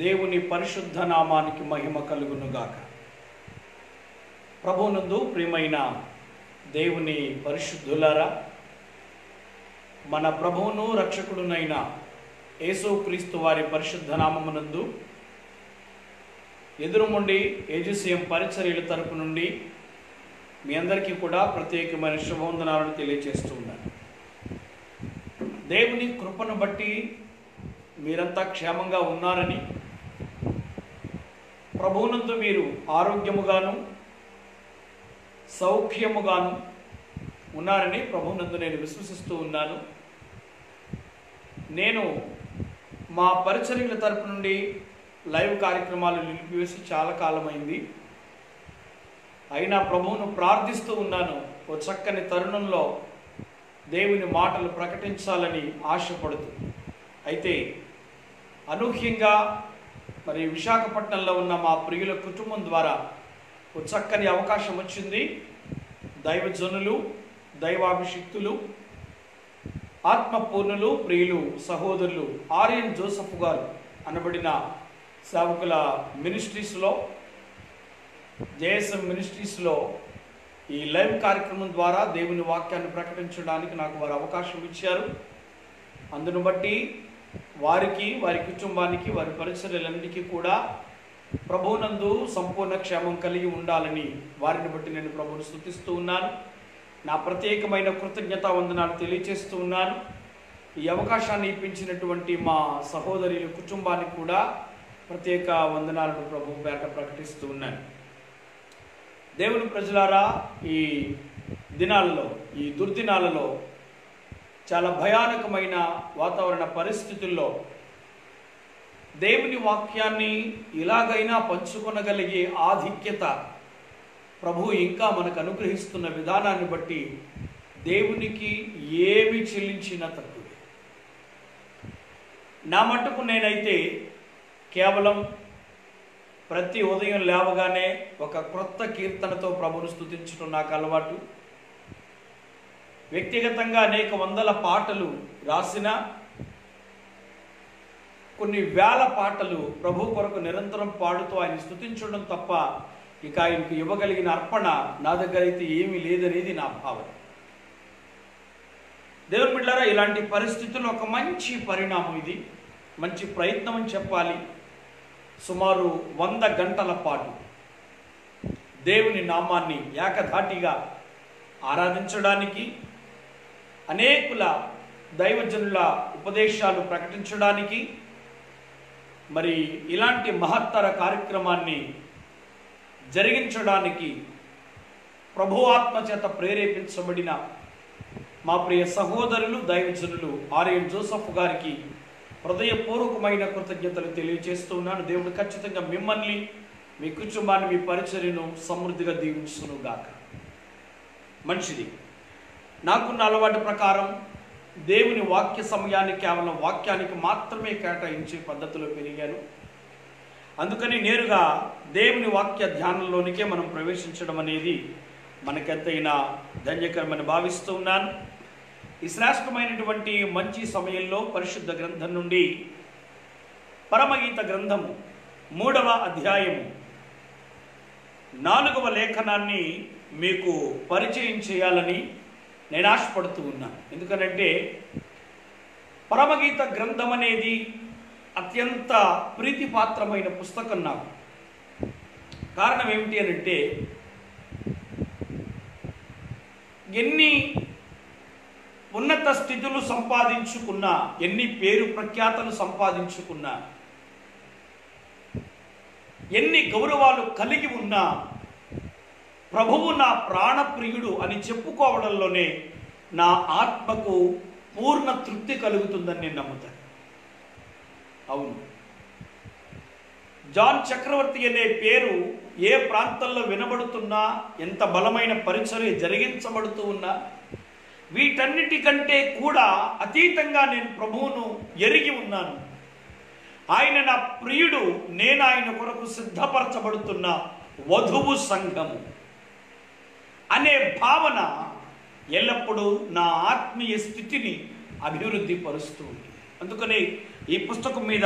దేవుని పరిశుద్ధ నామానికి మహిమ కలుగునుగాక. ప్రభువునందు ప్రియమైన దేవుని పరిశుద్ధులారా, మన ప్రభువును రక్షకుడునైన యేసుక్రీస్తు వారి పరిశుద్ధ నామమునందు ఎదురుముండి ఏజీసీఎం పరిచర్యల తరపు నుండి మీ అందరికీ కూడా ప్రత్యేకమైన శుభవందనాలను తెలియజేస్తూ ఉన్నాను. దేవుని కృపను బట్టి మీరంతా క్షేమంగా ఉన్నారని, ప్రభువునందు మీరు ఆరోగ్యముగాను సౌఖ్యముగాను ఉన్నారని ప్రభువునందు నేను విశ్వసిస్తూ ఉన్నాను. నేను మా పరిచర్యల తరపు నుండి లైవ్ కార్యక్రమాలు నిలిపివేసి చాలా కాలమైంది. అయినా ప్రభువును ప్రార్థిస్తూ ఉన్నాను. ఓ చక్కని తరుణంలో దేవుని మాటలు ప్రకటించాలని ఆశపడుతూ, అయితే అనూహ్యంగా మరి విశాఖపట్నంలో ఉన్న మా ప్రియుల కుటుంబం ద్వారా ఒక చక్కని అవకాశం వచ్చింది. దైవజనులు, దైవాభిషిక్తులు, ఆత్మపూర్ణులు, ప్రియులు, సహోదరులు ఆర్యన్ జోసెఫ్ గారు అనబడిన సేవకుల మినిస్ట్రీస్లో, జేఎస్ఎం మినిస్ట్రీస్లో ఈ లైవ్ కార్యక్రమం ద్వారా దేవుని వాక్యాన్ని ప్రకటించడానికి నాకు వారు అవకాశం ఇచ్చారు. అందును బట్టి వారికి, వారి కుటుంబానికి, వారి పరిచర్యలన్నిటికీ కూడా ప్రభువునందు సంపూర్ణ క్షేమం కలిగి ఉండాలని వారిని బట్టి నేను ప్రభువును స్తుతిస్తూ ఉన్నాను. నా ప్రత్యేకమైన కృతజ్ఞతా వందనాలు తెలియజేస్తూ ఉన్నాను. ఈ అవకాశాన్ని ఇప్పించినటువంటి మా సహోదరుల కుటుంబానికి కూడా ప్రత్యేక వందనాలను ప్రభువు పేరట ప్రకటిస్తూ ఉన్నాను. దేవుని ప్రజలారా, ఈ దినాలలో, ఈ దుర్దినాలలో చాలా భయానకమైన వాతావరణ పరిస్థితుల్లో దేవుని వాక్యాన్ని ఇలాగైనా పంచుకొనగలిగే ఆధిక్యత ప్రభువు ఇంకా మనకు అనుగ్రహిస్తున్న విధానాన్ని బట్టి దేవునికి ఏమి చెల్లించినా తక్కువే. నా మట్టుకు నేనైతే కేవలం ప్రతి ఉదయం లేవగానే ఒక క్రొత్త కీర్తనతో ప్రభువును స్తుతించడం నాకు అలవాటు. వ్యక్తిగతంగా అనేక వందల పాటలు రాసిన, కొన్ని వేల పాటలు ప్రభు కొరకు నిరంతరం పాడుతూ ఆయన స్తుతించడం తప్ప ఇక ఆయనకు ఇవ్వగలిగిన అర్పణ నా దగ్గర అయితే ఏమీ లేదనేది నా భావన. దేవుని బిడ్డలారా, ఇలాంటి పరిస్థితుల్లో ఒక మంచి పరిణామం ఇది, మంచి ప్రయత్నం అని చెప్పాలి. సుమారు 100 గంటల పాటు దేవుని నామాన్ని ఏకధాటిగా ఆరాధించడానికి, అనేకుల దైవజనుల ఉపదేశాలు ప్రకటించడానికి, మరి ఇలాంటి మహత్తర కార్యక్రమాన్ని జరిగించడానికి ప్రభు ఆత్మ చేత ప్రేరేపించబడిన మా ప్రియ సహోదరులు, దైవజనులు ఆర్యన్ జోసెఫ్ గారికి హృదయపూర్వకమైన కృతజ్ఞతలు తెలియజేస్తూ ఉన్నాను. దేవుడు ఖచ్చితంగా మిమ్మల్ని, మీ కుటుంబాన్ని, మీ పరిచర్యను సమృద్ధిగా దీవించునుగాక. మంచిది. నాకున్న అలవాటు ప్రకారం దేవుని వాక్య సమయాన్ని కేవలం వాక్యానికి మాత్రమే కేటాయించే పద్ధతిలో పెరిగాను. అందుకని నేరుగా దేవుని వాక్య ధ్యానంలోనికే మనం ప్రవేశించడం అనేది మనకెంతైనా ధన్యకరమని భావిస్తూ ఉన్నాను. ఈ శ్రేష్టమైనటువంటి మంచి సమయంలో పరిశుద్ధ గ్రంథం నుండి పరమగీత గ్రంథము 3వ అధ్యాయము 4వ లేఖనాన్ని మీకు పరిచయం చేయాలని నేను ఆశపడుతూ ఉన్నాను. ఎందుకనంటే పరమగీత గ్రంథం అనేది అత్యంత ప్రీతిపాత్రమైన పుస్తకం నాకు. కారణం ఏమిటి అనంటే, ఎన్ని ఉన్నత స్థితులు సంపాదించుకున్నా, ఎన్ని పేరు ప్రఖ్యాతలు సంపాదించుకున్నా, ఎన్ని గౌరవాలు కలిగి ఉన్నా, ప్రభువు నా ప్రాణప్రియుడు అని చెప్పుకోవడంలోనే నా ఆత్మకు పూర్ణ తృప్తి కలుగుతుందని నేను నమ్ముతాను. అవును, జాన్ చక్రవర్తి అనే పేరు ఏ ప్రాంతంలో వినబడుతున్నా, ఎంత బలమైన పరిచర్య జరిగించబడుతూ ఉన్నా, వీటన్నిటికంటే కూడా అతీతంగా నేను ప్రభువును ఎరిగి ఉన్నాను. ఆయన నా ప్రియుడు, నేను ఆయన కొరకు సిద్ధపరచబడుతున్న వధువు సంఘము అనే భావన ఎల్లప్పుడూ నా ఆత్మీయ స్థితిని అభివృద్ధి పరుస్తూ ఉంటుంది. అందుకని ఈ పుస్తకం మీద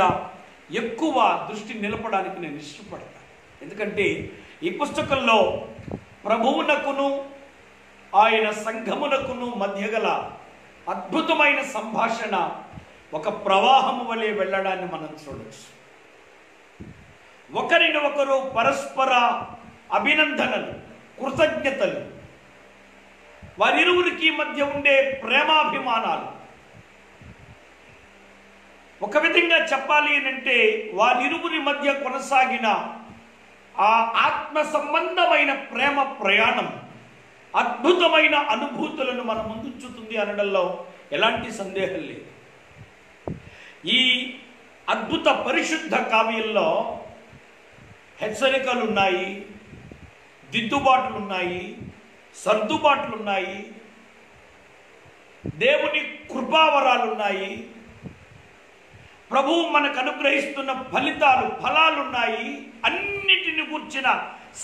ఎక్కువ దృష్టి నిలపడానికి నేను ఇష్టపడతాను. ఎందుకంటే ఈ పుస్తకంలో ప్రభువునకును ఆయన సంఘమునకును మధ్య గల అద్భుతమైన సంభాషణ ఒక ప్రవాహము వలె వెళ్ళడాన్ని మనం చూడవచ్చు. ఒకరిని ఒకరు పరస్పర అభినందనలు, కృతజ్ఞతలు, వారిరువురికి మధ్య ఉండే ప్రేమాభిమానాలు, ఒక విధంగా చెప్పాలి అంటే వారిరువురి మధ్య కొనసాగిన ఆ ఆత్మ సంబంధమైన ప్రేమ ప్రయాణం అద్భుతమైన అనుభూతులను మన ముందుంచుతుంది అనడంలో ఎలాంటి సందేహం లేదు. ఈ అద్భుత పరిశుద్ధ కావ్యంలో హెచ్చరికలున్నాయి, దిద్దుబాట్లున్నాయి, సర్దుబాట్లున్నాయి, దేవుని కృపావరాలున్నాయి, ప్రభువు మనకు అనుగ్రహిస్తున్న ఫలాలున్నాయి. అన్నిటిని కూర్చిన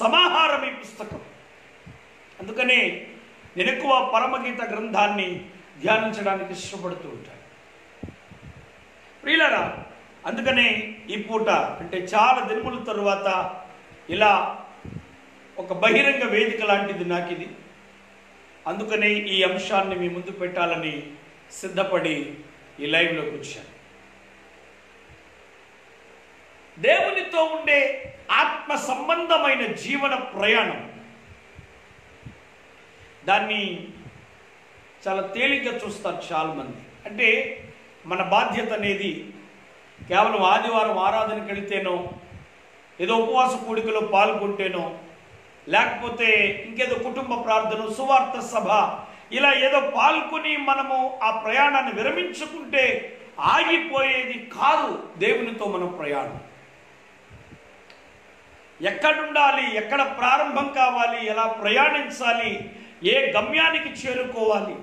సమాహారం ఈ పుస్తకం. అందుకనే నేను ఎక్కువ పరమగీత గ్రంథాన్ని ధ్యానించడానికి ఇష్టపడుతూ ఉంటాను ప్రియులారా. అందుకనే ఈ పూట అంటే చాలా దినముల తరువాత ఇలా ఒక బహిరంగ వేదిక లాంటిది నాకు ఇది. అందుకనే ఈ అంశాన్ని మీ ముందు పెట్టాలని సిద్ధపడి ఈ లైవ్లోకి వచ్చాను. దేవునితో ఉండే ఆత్మ సంబంధమైన జీవన ప్రయాణం, దాన్ని చాలా తేలిగ్గా చూస్తారు చాలామంది. అంటే మన బాధ్యత అనేది కేవలం ఆదివారం ఆరాధనకి వెళితేనో, ఏదో ఉపవాస కూడికలో పాల్గొంటేనో, లేకపోతే ఇంకేదో కుటుంబ ప్రార్థన, సువార్త సభ, ఇలా ఏదో పాల్గొని మనము ఆ ప్రయాణాన్ని విరమించుకుంటే ఆగిపోయేది కాదు. దేవునితో మన ప్రయాణం ఎక్కడుండాలి, ఎక్కడ ప్రారంభం కావాలి, ఎలా ప్రయాణించాలి, ఏ గమ్యానికి చేరుకోవాలి,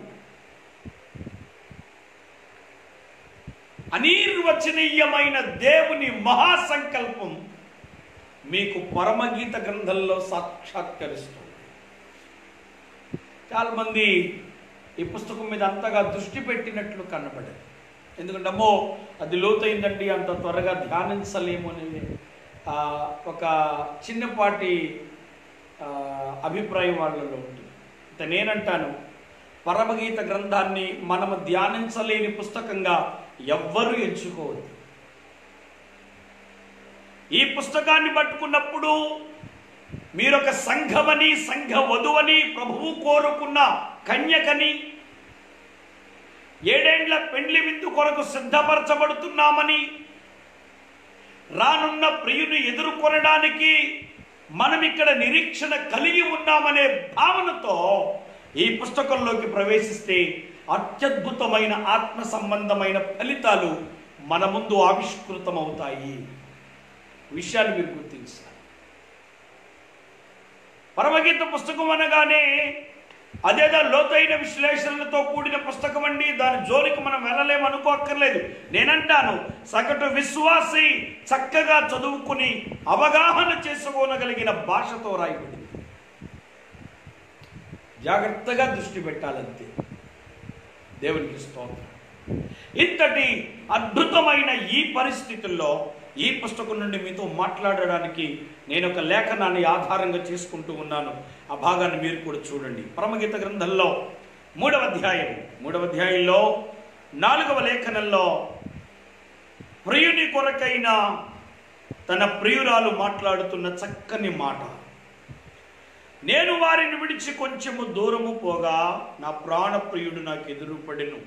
అనిర్వచనీయమైన దేవుని మహాసంకల్పం మీకు పరమగీత గ్రంథంలో సాక్షాత్కరిస్తుంది. చాలామంది ఈ పుస్తకం మీద అంతగా దృష్టి పెట్టినట్లు కనబడదు. ఎందుకంటే అమ్మో అది లోతైందండి, అంత త్వరగా ధ్యానించలేము అనేది ఒక చిన్నపాటి అభిప్రాయం వాళ్ళలో ఉంటుంది. నేనంటాను, పరమగీత గ్రంథాన్ని మనము ధ్యానించలేని పుస్తకంగా ఎవ్వరూ ఎంచుకోవద్దు. ఈ పుస్తకాన్ని పట్టుకున్నప్పుడు మీరొక సంఘమని, సంఘ వధువని, ప్రభువు కోరుకున్న కన్యకని, 7 ఏండ్ల పెండ్లి విందు కొరకు సిద్ధపరచబడుతున్నామని, రానున్న ప్రియుని ఎదుర్కొనడానికి మనం ఇక్కడ నిరీక్షణ కలిగి ఉన్నామనే భావనతో ఈ పుస్తకంలోకి ప్రవేశిస్తే అత్యద్భుతమైన ఆత్మ సంబంధమైన ఫలితాలు మన ముందు ఆవిష్కృతమవుతాయి. విషయాన్ని మీరు గుర్తించాలి. పరమగీత పుస్తకం అనగానే అదేదో లోతైన విశ్లేషణలతో కూడిన పుస్తకం అండి, దాని జోలికి మనం వెళ్ళలేము అనుకోక్కర్లేదు. నేనంటాను, సగటు విశ్వాసి చక్కగా చదువుకుని అవగాహన చేసుకోగలిగిన భాషతో రాయబడింది. జాగ్రత్తగా దృష్టి పెట్టాలంతే. దేవునికి స్తోత్రం. ఇంతటి అద్భుతమైన ఈ పరిస్థితుల్లో ఈ పుస్తకం నుండి మీతో మాట్లాడడానికి నేను ఒక లేఖనాన్ని ఆధారంగా చేసుకుంటూ ఉన్నాను. ఆ భాగాన్ని మీరు కూడా చూడండి. పరమగీత గ్రంథంలో 3వ అధ్యాయంలో 4వ లేఖనంలో ప్రియుని కొరకైన తన ప్రియురాలు మాట్లాడుతున్న చక్కని మాట. నేను వారిని విడిచి కొంచెము దూరము పోగా నా ప్రాణప్రియుడు నాకు ఎదురుపడెను.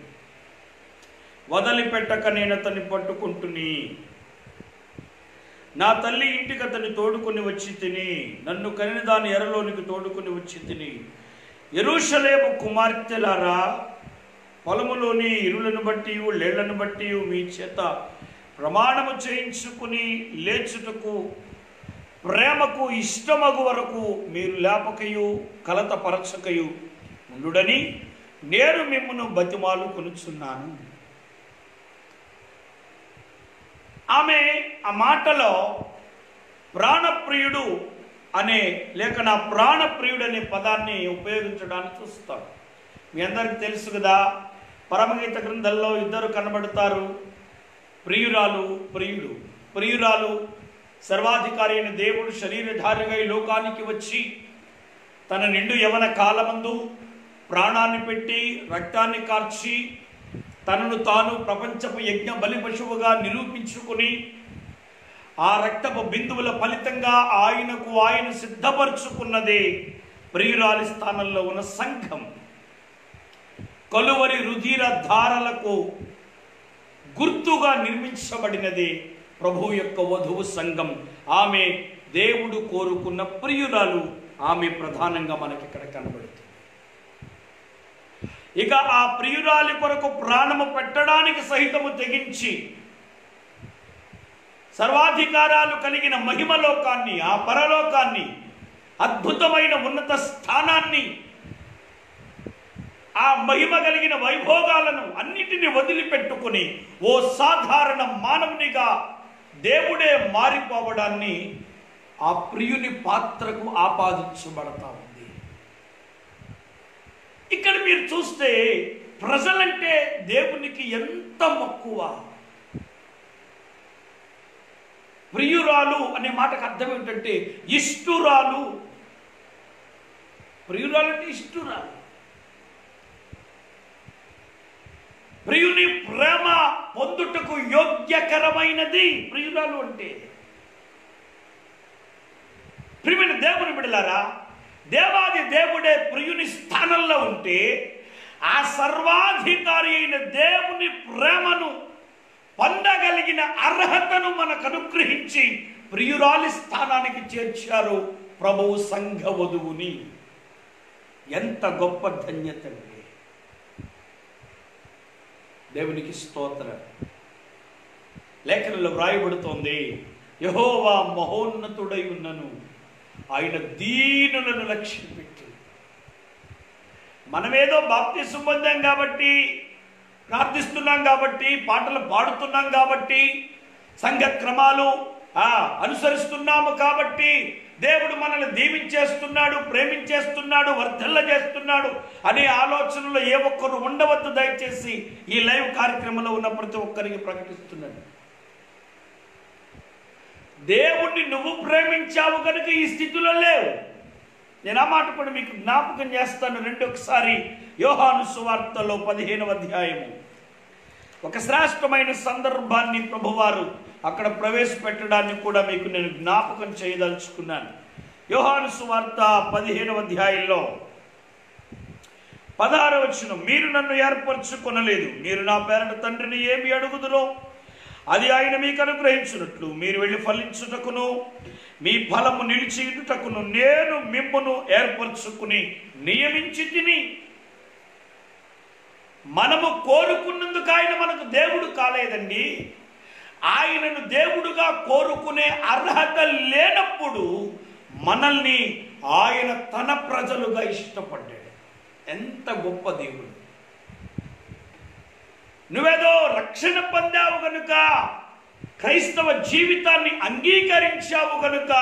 వదిలిపెట్టక నేను అతన్ని పట్టుకుంటుని, నా తల్లి ఇంటికి అతన్ని తోడుకొని వచ్చి తిని, నన్ను కనిన దాని ఎరలోనికి తోడుకొని వచ్చి తిని. యెరూషలేము కుమార్తెలారా, పొలములోని ఇరులను బట్టి లేళ్లను బట్టి మీ చేత ప్రమాణము చేయించుకుని లేచుటకు ప్రేమకు ఇష్టమగు వరకు మీరు లేపకయు కలతపరచకయు ఉండుడని నేను మిమ్మును బతిమాలు కొనుచున్నాను. ఆమె ఆ మాటలో ప్రాణప్రియుడు అనే లేక నా ప్రాణప్రియుడు అనే పదాన్ని ఉపయోగించడానికి చూస్తాడు. మీ అందరికి తెలుసు కదా, పరమగీత గ్రంథంలో 2 కనబడతారు, ప్రియురాలు, ప్రియుడు. ప్రియురాలు సర్వాధికారి అయిన దేవుడు శరీరధారిగా ఈ లోకానికి వచ్చి తన నిండు యవన కాలమందు ప్రాణాన్ని పెట్టి రక్తాన్ని కార్చి తనను తాను ప్రపంచపు యజ్ఞ బలి పశువుగా నిరూపించుకుని ఆ రక్తపు బిందువుల ఫలితంగా ఆయన సిద్ధపరుచుకున్నదే ప్రియురాలి స్థానంలో ఉన్న సంఘం. కలువరి రుధిర ధారలకు గుర్తుగా నిర్మించబడినది ప్రభు యొక్క వధువు సంఘం. ఆమె దేవుడు కోరుకున్న ప్రియురాలు. ఆమె ప్రధానంగా మనకి ఇక్కడ కనబడుతుంది. ఇక ఆ ప్రియురాలి కొరకు ప్రాణము పెట్టడానికి సహితము తెగించి సర్వాధికారాలు కలిగిన మహిమలోకాన్ని, ఆ పరలోకాన్ని, అద్భుతమైన ఉన్నత స్థానాన్ని, ఆ మహిమ కలిగిన వైభోగాలను అన్నిటిని వదిలిపెట్టుకుని ఓ సాధారణ మానవునిగా దేవుడే మారిపోవడాన్ని ఆ ప్రియుని పాత్రకు ఆపాదించబడతా ఉంది. ఇక్కడ మీరు చూస్తే ప్రజలంటే దేవునికి ఎంత మక్కువ. ప్రియురాలు అనే మాటకు అర్థం ఏమిటంటే ఇష్టురాలు. ప్రియురాలు అంటే ఇష్టురాలు. ప్రియుని ప్రేమ పొందుటకు యోగ్యకరమైనది ప్రియురాలు అంటే. ప్రియుని దేవుని బిడ్డలారా, దేవాది దేవుడే ప్రియుని స్థానంలో ఉంటే ఆ సర్వాధికారి అయిన దేవుని ప్రేమను పొందగలిగిన అర్హతను మనకు అనుగ్రహించి ప్రియురాలి స్థానానికి చేర్చారు ప్రభువు సంఘ వధువుని. ఎంత గొప్ప ధన్యత అండి. దేవునికి స్తోత్రం. లేఖనంలో వ్రాయబడుతోంది, యెహోవా మహోన్నతుడై ఉన్నను, ఆయన దీనులను లక్ష్యపెట్టి. మనమేదో బాప్తిసం పొందాం కాబట్టి, ప్రార్థిస్తున్నాం కాబట్టి, పాటలు పాడుతున్నాం కాబట్టి, సంఘ క్రమాలు అనుసరిస్తున్నాము కాబట్టి దేవుడు మనల్ని దీవించేస్తున్నాడు, ప్రేమించేస్తున్నాడు, వర్ధల్ల చేస్తున్నాడు అనే ఆలోచనలో ఏ ఒక్కరు ఉండవద్దు. దయచేసి ఈ లైవ్ కార్యక్రమంలో ఉన్న ప్రతి ఒక్కరికి ప్రకటిస్తున్నాడు. దేవుణ్ణి నువ్వు ప్రేమించావు కనుక ఈ స్థితిలో లేవు. నేను ఆ మాట కూడా మీకు జ్ఞాపకం చేస్తాను. రెండొకసారి యోహాను సువార్తలో 15వ అధ్యాయము ఒక శ్రేష్టమైన సందర్భాన్ని ప్రభువారు అక్కడ ప్రవేశపెట్టడాన్ని కూడా మీకు నేను జ్ఞాపకం చేయదలుచుకున్నాను. యోహాను సువార్త 15వ అధ్యాయంలో 16వ వచనం, మీరు నన్ను ఏర్పరచుకొనలేదు, మీరు నా పేరట తండ్రిని ఏమి అడుగుదురో అది ఆయన మీకు అనుగ్రహించినట్లు మీరు వెళ్ళి ఫలించుటకును మీ ఫలము నిలిచియుటకును నేను మిమ్మును ఏర్పరచుకుని నియమించి తిని. మనము కోరుకున్నందుకు ఆయన మనకు దేవుడు కాలేదండి. ఆయనను దేవుడుగా కోరుకునే అర్హత లేనప్పుడు మనల్ని ఆయన తన ప్రజలుగా ఇష్టపడ్డాడు. ఎంత గొప్ప దేవుడు. నువ్వేదో రక్షణ పొందావు గనుక, క్రైస్తవ జీవితాన్ని అంగీకరించావు గనుక,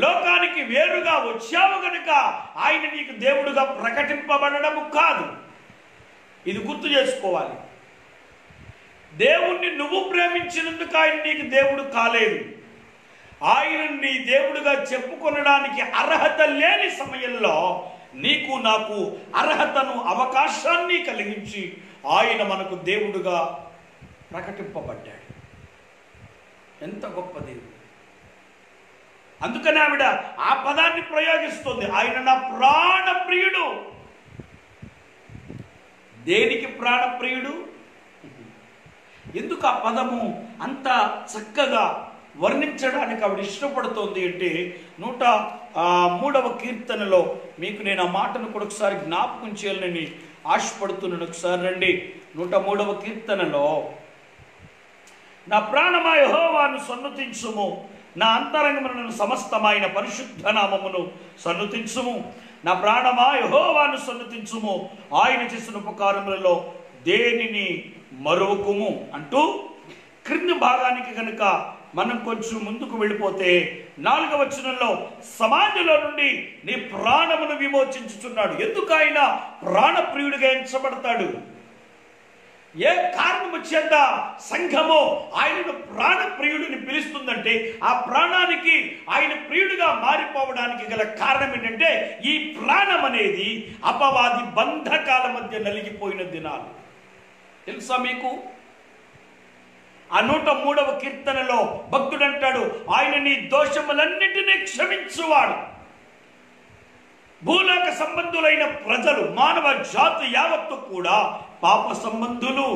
లోకానికి వేరుగా వచ్చావు గనుక ఆయన నీకు దేవుడుగా ప్రకటింపబడము కాదు. ఇది గుర్తు చేసుకోవాలి. దేవుణ్ణి నువ్వు ప్రేమించినందుకు ఆయన నీకు దేవుడు కాలేదు. ఆయన నీ దేవుడుగా చెప్పుకొనడానికి అర్హత లేని సమయంలో నీకు నాకు అర్హతను, అవకాశాన్ని కలిగించి ఆయన మనకు దేవుడుగా ప్రకటింపబడ్డాడు. ఎంత గొప్ప దేవుడు. అందుకని ఆవిడ ఆ పదాన్ని ప్రయోగిస్తుంది, ఆయన నా ప్రాణప్రియుడు. దేనికి ప్రాణప్రియుడు? ఎందుకు ఆ పదము అంత చక్కగా వర్ణించడానికి ఆవిడ ఇష్టపడుతోంది అంటే 103వ కీర్తనలో మీకు నేను ఆ మాటను కూడా ఒకసారి జ్ఞాపకం చేయాలని ఆశపడుతున్నాను. ఒకసారి రండి. 103వ కీర్తనలో, నా ప్రాణమా యెహోవాను సన్నుతించుము, నా అంతరంగమును సమస్తమైన పరిశుద్ధ నామమును సన్నుతించుము. నా ప్రాణమా యెహోవాను సన్నుతించుము, ఆయన చేసిన ఉపకారములలో దేనిని మరువకుము అంటూ క్రింది భాగానికి కనుక మనం కొంచెం ముందుకు వెళ్ళిపోతే 4వ వచనంలో సమాధిలో నుండి నీ ప్రాణమును విమోచించుచున్నాడు. ఎందుకు ఆయన ప్రాణప్రియుడిగా ఎంచబడతాడు? ఏ కారణము చేత సంఘము ఆయనను ప్రాణప్రియుడిని పిలుస్తుందంటే ఆ ప్రాణానికి ఆయన ప్రియుడిగా మారిపోవడానికి గల కారణం ఏంటంటే ఈ ప్రాణం అనేది అపవాది బంధకాల మధ్య నలిగిపోయిన దినాలు. తెలుసా మీకు? ఆ 103వ కీర్తనలో భక్తుడు అంటాడు, ఆయన నీ దోషములన్నిటినీ క్షమించువాడు. భూలోక సంబంధులైన ప్రజలు, మానవ జాతి యావత్తు కూడా పాప సంబంధులు,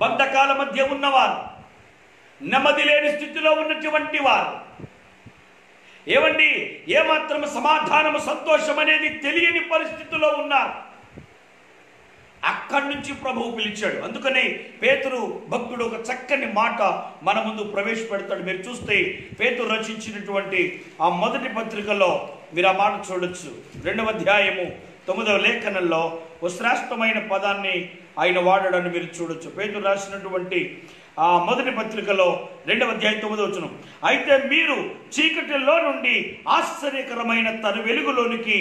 బంధకాల మధ్య ఉన్నవారు, నెమ్మది లేని స్థితిలో ఉన్నటువంటి వారు. ఏమండి, ఏమాత్రం సమాధానము సంతోషం అనేది తెలియని పరిస్థితిలో ఉన్నారు. అక్కడి నుంచి ప్రభువు పిలిచాడు. అందుకని పేతురు భక్తుడు ఒక చక్కని మాట మన ముందు ప్రవేశపెడతాడు. మీరు చూస్తే పేతురు రచించినటువంటి ఆ మొదటి పత్రికలో మీరు ఆ మాట చూడొచ్చు. 2వ అధ్యాయము 9వ లేఖనంలో ఒక శ్రేష్టమైన పదాన్ని ఆయన వాడడాన్ని మీరు చూడొచ్చు. పేతురు రాసినటువంటి ఆ మొదటి పత్రికలో 2వ అధ్యాయం 9వ వచనం, అయితే మీరు చీకటిలో నుండి ఆశ్చర్యకరమైన తన వెలుగులోనికి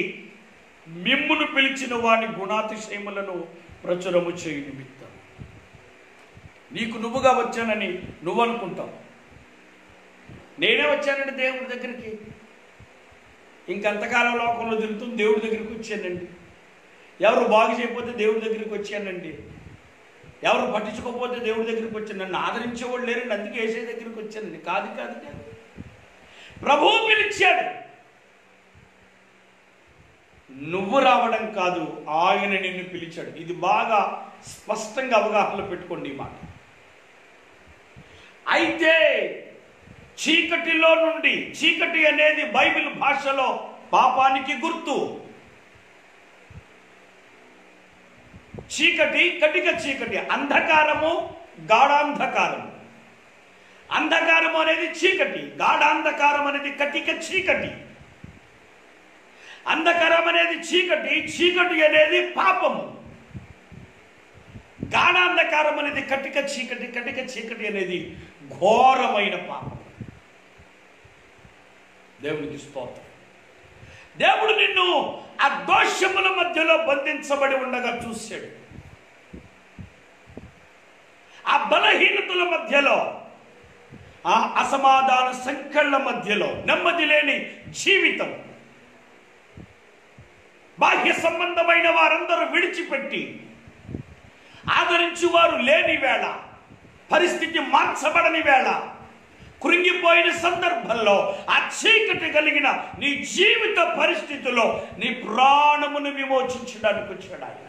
మిమ్మును పిలిచిన వాని గుణాతిశయములను ప్రచురము చేయి నిమిత్తం. నీకు నువ్వుగా వచ్చానని నువ్వు అనుకుంటావు. నేనే వచ్చానండి దేవుడి దగ్గరికి, ఇంకంతకాలం లోకంలో తిరుగుతుంది, దేవుడి దగ్గరికి వచ్చానండి. ఎవరు బాగు చేయకపోతే దేవుడి దగ్గరికి వచ్చానండి, ఎవరు పట్టించుకోకపోతే దేవుడి దగ్గరికి వచ్చాను, నన్ను ఆదరించేవాళ్ళు లేరండి, అందుకే ఏసే దగ్గరికి వచ్చానండి. కాదు కాదు కాదు, ప్రభువు పిలిచాడు. నువ్వు రావడం కాదు, ఆయన నిన్ను పిలిచాడు. ఇది బాగా స్పష్టంగా అవగాహనలో పెట్టుకోండి ఈ మాట. అయితే చీకటిలో నుండి, చీకటి అనేది బైబిల్ భాషలో పాపానికి గుర్తు. చీకటి, కటిక చీకటి, అంధకారము, గాఢాంధకారము. అంధకారము అనేది చీకటి, గాఢాంధకారం అనేది కటిక చీకటి. అంధకారం అనేది చీకటి, చీకటి అనేది పాపము. గాఢాంధకారం అనేది కటిక చీకటి, కటిక చీకటి అనేది ఘోరమైన పాపం. దేవునికి స్తోత్రం. దేవుడు నిన్ను ఆ దోషముల మధ్యలో బంధించబడి ఉండగా చూశాడు. ఆ బలహీనతల మధ్యలో, ఆ అసమాధాన సంకళ్ళ మధ్యలో, నెమ్మది లేని జీవితం, బాహ్య సంబంధమైన వారందరూ విడిచిపెట్టి ఆదరించి వారు లేని వేళ, పరిస్థితి మార్చబడని వేళ, కృంగిపోయిన సందర్భంలో, ఆ చీకటి కలిగిన నీ జీవిత పరిస్థితిలో నీ ప్రాణమును విమోచించడానికి వచ్చాడు ఆయన.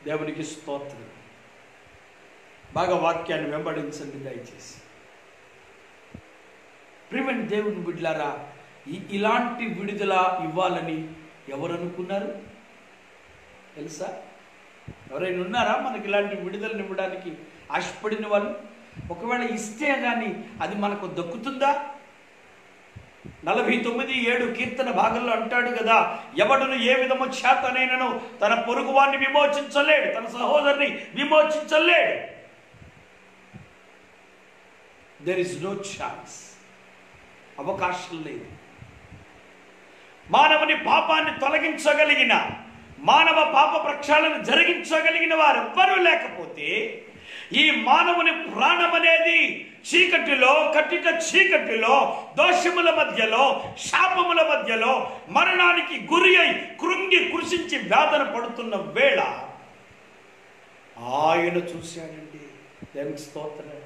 దేవునికి స్తోత్రం. బాగా వాక్యాన్ని వెంబడించండి దయచేసి. ప్రియమైన దేవుని బిడ్డలారా, ఇలాంటి విడుదల ఇవ్వాలని ఎవరు అనుకున్నారు తెలుసా? ఎవరైనా ఉన్నారా మనకి ఇలాంటి విడుదలను ఇవ్వడానికి ఆశపడిన వాళ్ళు? ఒకవేళ ఇస్తే కానీ అది మనకు దక్కుతుందా? 49:7 కీర్తన భాగంలో అంటాడు కదా, ఎవడును ఏ విధము చేతనైనను తన పొరుగువాన్ని విమోచించలేడు, తన సహోదరుని విమోచించలేడు. దెర్ ఇస్ నో ఛాన్స్, అవకాశం లేదు. మానవుని పాపాన్ని తొలగించగలిగిన, మానవ పాప ప్రక్షాళన జరిగించగలిగిన వారు ఎవ్వరూ లేకపోతే ఈ మానవుని ప్రాణం అనేది చీకటిలో, కటిక చీకటిలో, దోషముల మధ్యలో, శాపముల మధ్యలో మరణానికి గురి అయి కృంగి కృషించి వేదన పడుతున్న వేళ ఆయన చూశాడండి. దేవునికి స్తోత్రం.